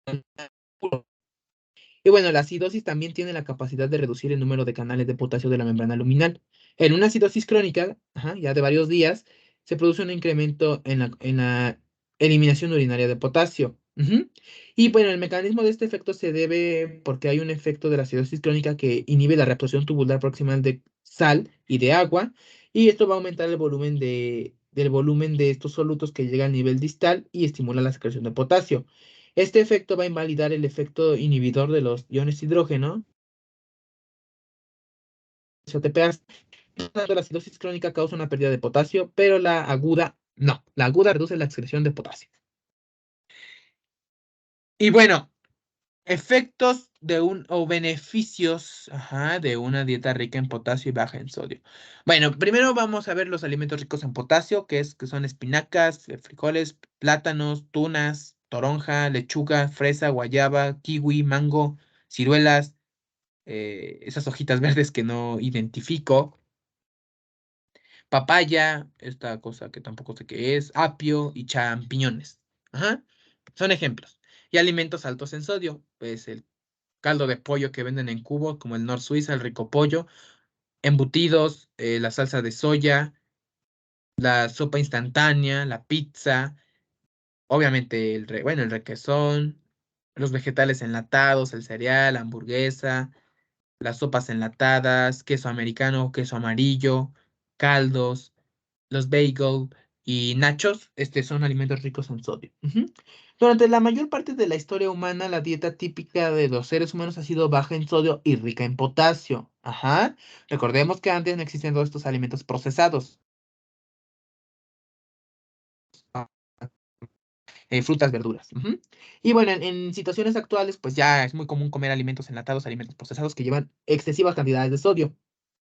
y bueno, la acidosis también tiene la capacidad de reducir el número de canales de potasio de la membrana luminal. En una acidosis crónica, ajá, ya de varios días, se produce un incremento en la eliminación urinaria de potasio. Ujú. Y bueno, el mecanismo de este efecto se debe porque hay un efecto de la acidosis crónica que inhibe la reabsorción tubular proximal de sal y de agua, y esto va a aumentar el volumen de estos solutos que llega al nivel distal y estimula la secreción de potasio. Este efecto va a invalidar el efecto inhibidor de los iones hidrógeno, ATPase. La acidosis crónica causa una pérdida de potasio, pero la aguda no. La aguda reduce la excreción de potasio. Y bueno, efectos o beneficios, ajá, de una dieta rica en potasio y baja en sodio. Bueno, primero vamos a ver los alimentos ricos en potasio, que son espinacas, frijoles, plátanos, tunas, toronja, lechuga, fresa, guayaba, kiwi, mango, ciruelas, esas hojitas verdes que no identifico, papaya, esta cosa que tampoco sé qué es, apio y champiñones. Ajá, son ejemplos. Y alimentos altos en sodio, pues el caldo de pollo que venden en cubo, como el Nor Suiza, el Rico Pollo, embutidos, la salsa de soya, la sopa instantánea, la pizza, obviamente el requesón, los vegetales enlatados, el cereal, la hamburguesa, las sopas enlatadas, queso americano, queso amarillo, caldos, los bagel y nachos, son alimentos ricos en sodio. Ujú. Durante la mayor parte de la historia humana, la dieta típica de los seres humanos ha sido baja en sodio y rica en potasio. Ajá. Recordemos que antes no existían todos estos alimentos procesados. Frutas, verduras. Ujú. Y bueno, en situaciones actuales, pues ya es muy común comer alimentos enlatados, alimentos procesados que llevan excesivas cantidades de sodio.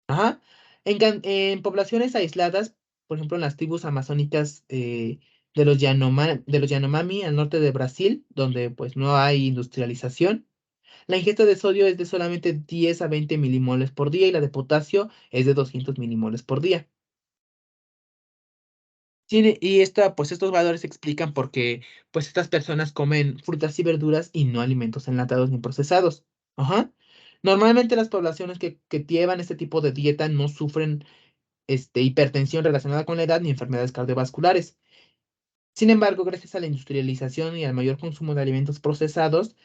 Ajá. En poblaciones aisladas, por ejemplo, en las tribus amazónicas de los Yanomami al norte de Brasil, donde pues no hay industrialización, la ingesta de sodio es de solamente 10 a 20 milimoles por día y la de potasio es de 200 milimoles por día. Pues estos valores se explican porque pues estas personas comen frutas y verduras y no alimentos enlatados ni procesados. Ajá. Normalmente las poblaciones que llevan este tipo de dieta no sufren hipertensión relacionada con la edad ni enfermedades cardiovasculares. Sin embargo, gracias a la industrialización y al mayor consumo de alimentos procesados,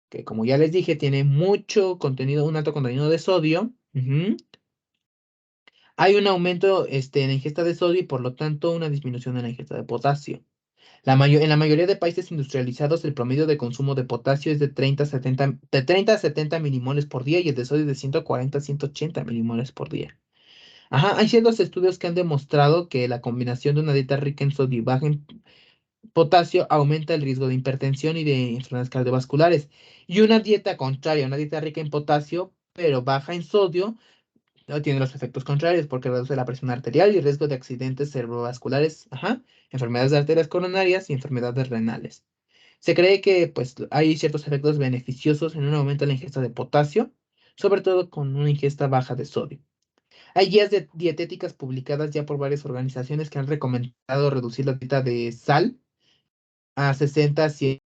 que como ya les dije, tiene mucho contenido, un alto contenido de sodio, hay un aumento en la ingesta de sodio y por lo tanto una disminución en la ingesta de potasio. En la mayoría de países industrializados, el promedio de consumo de potasio es de 30 a 70 milimoles por día y el de sodio de 140 a 180 milimoles por día. Ajá, hay ciertos estudios que han demostrado que la combinación de una dieta rica en sodio y baja en potasio aumenta el riesgo de hipertensión y de enfermedades cardiovasculares. Y una dieta contraria, una dieta rica en potasio, pero baja en sodio, no tiene los efectos contrarios porque reduce la presión arterial y el riesgo de accidentes cerebrovasculares, ajá, enfermedades de arterias coronarias y enfermedades renales. Se cree que pues, hay ciertos efectos beneficiosos en un aumento de la ingesta de potasio, sobre todo con una ingesta baja de sodio. Hay guías dietéticas publicadas ya por varias organizaciones que han recomendado reducir la dieta de sal a 60, 100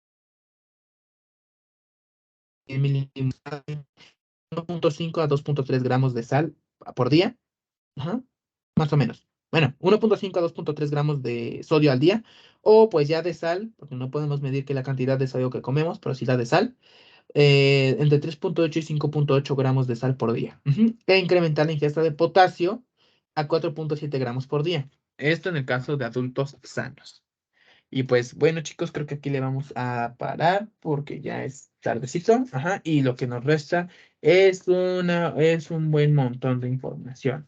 mililitros, 1.5 a 2.3 gramos de sal por día. Ajá, más o menos. Bueno, 1.5 a 2.3 gramos de sodio al día, o pues ya de sal, porque no podemos medir que la cantidad de sodio que comemos, pero sí la de sal, entre 3.8 y 5.8 gramos de sal por día. E incrementar la ingesta de potasio a 4.7 gramos por día. Esto en el caso de adultos sanos. Y pues bueno, chicos, creo que aquí le vamos a parar porque ya es tardecito. Ajá, y lo que nos resta es un buen montón de información.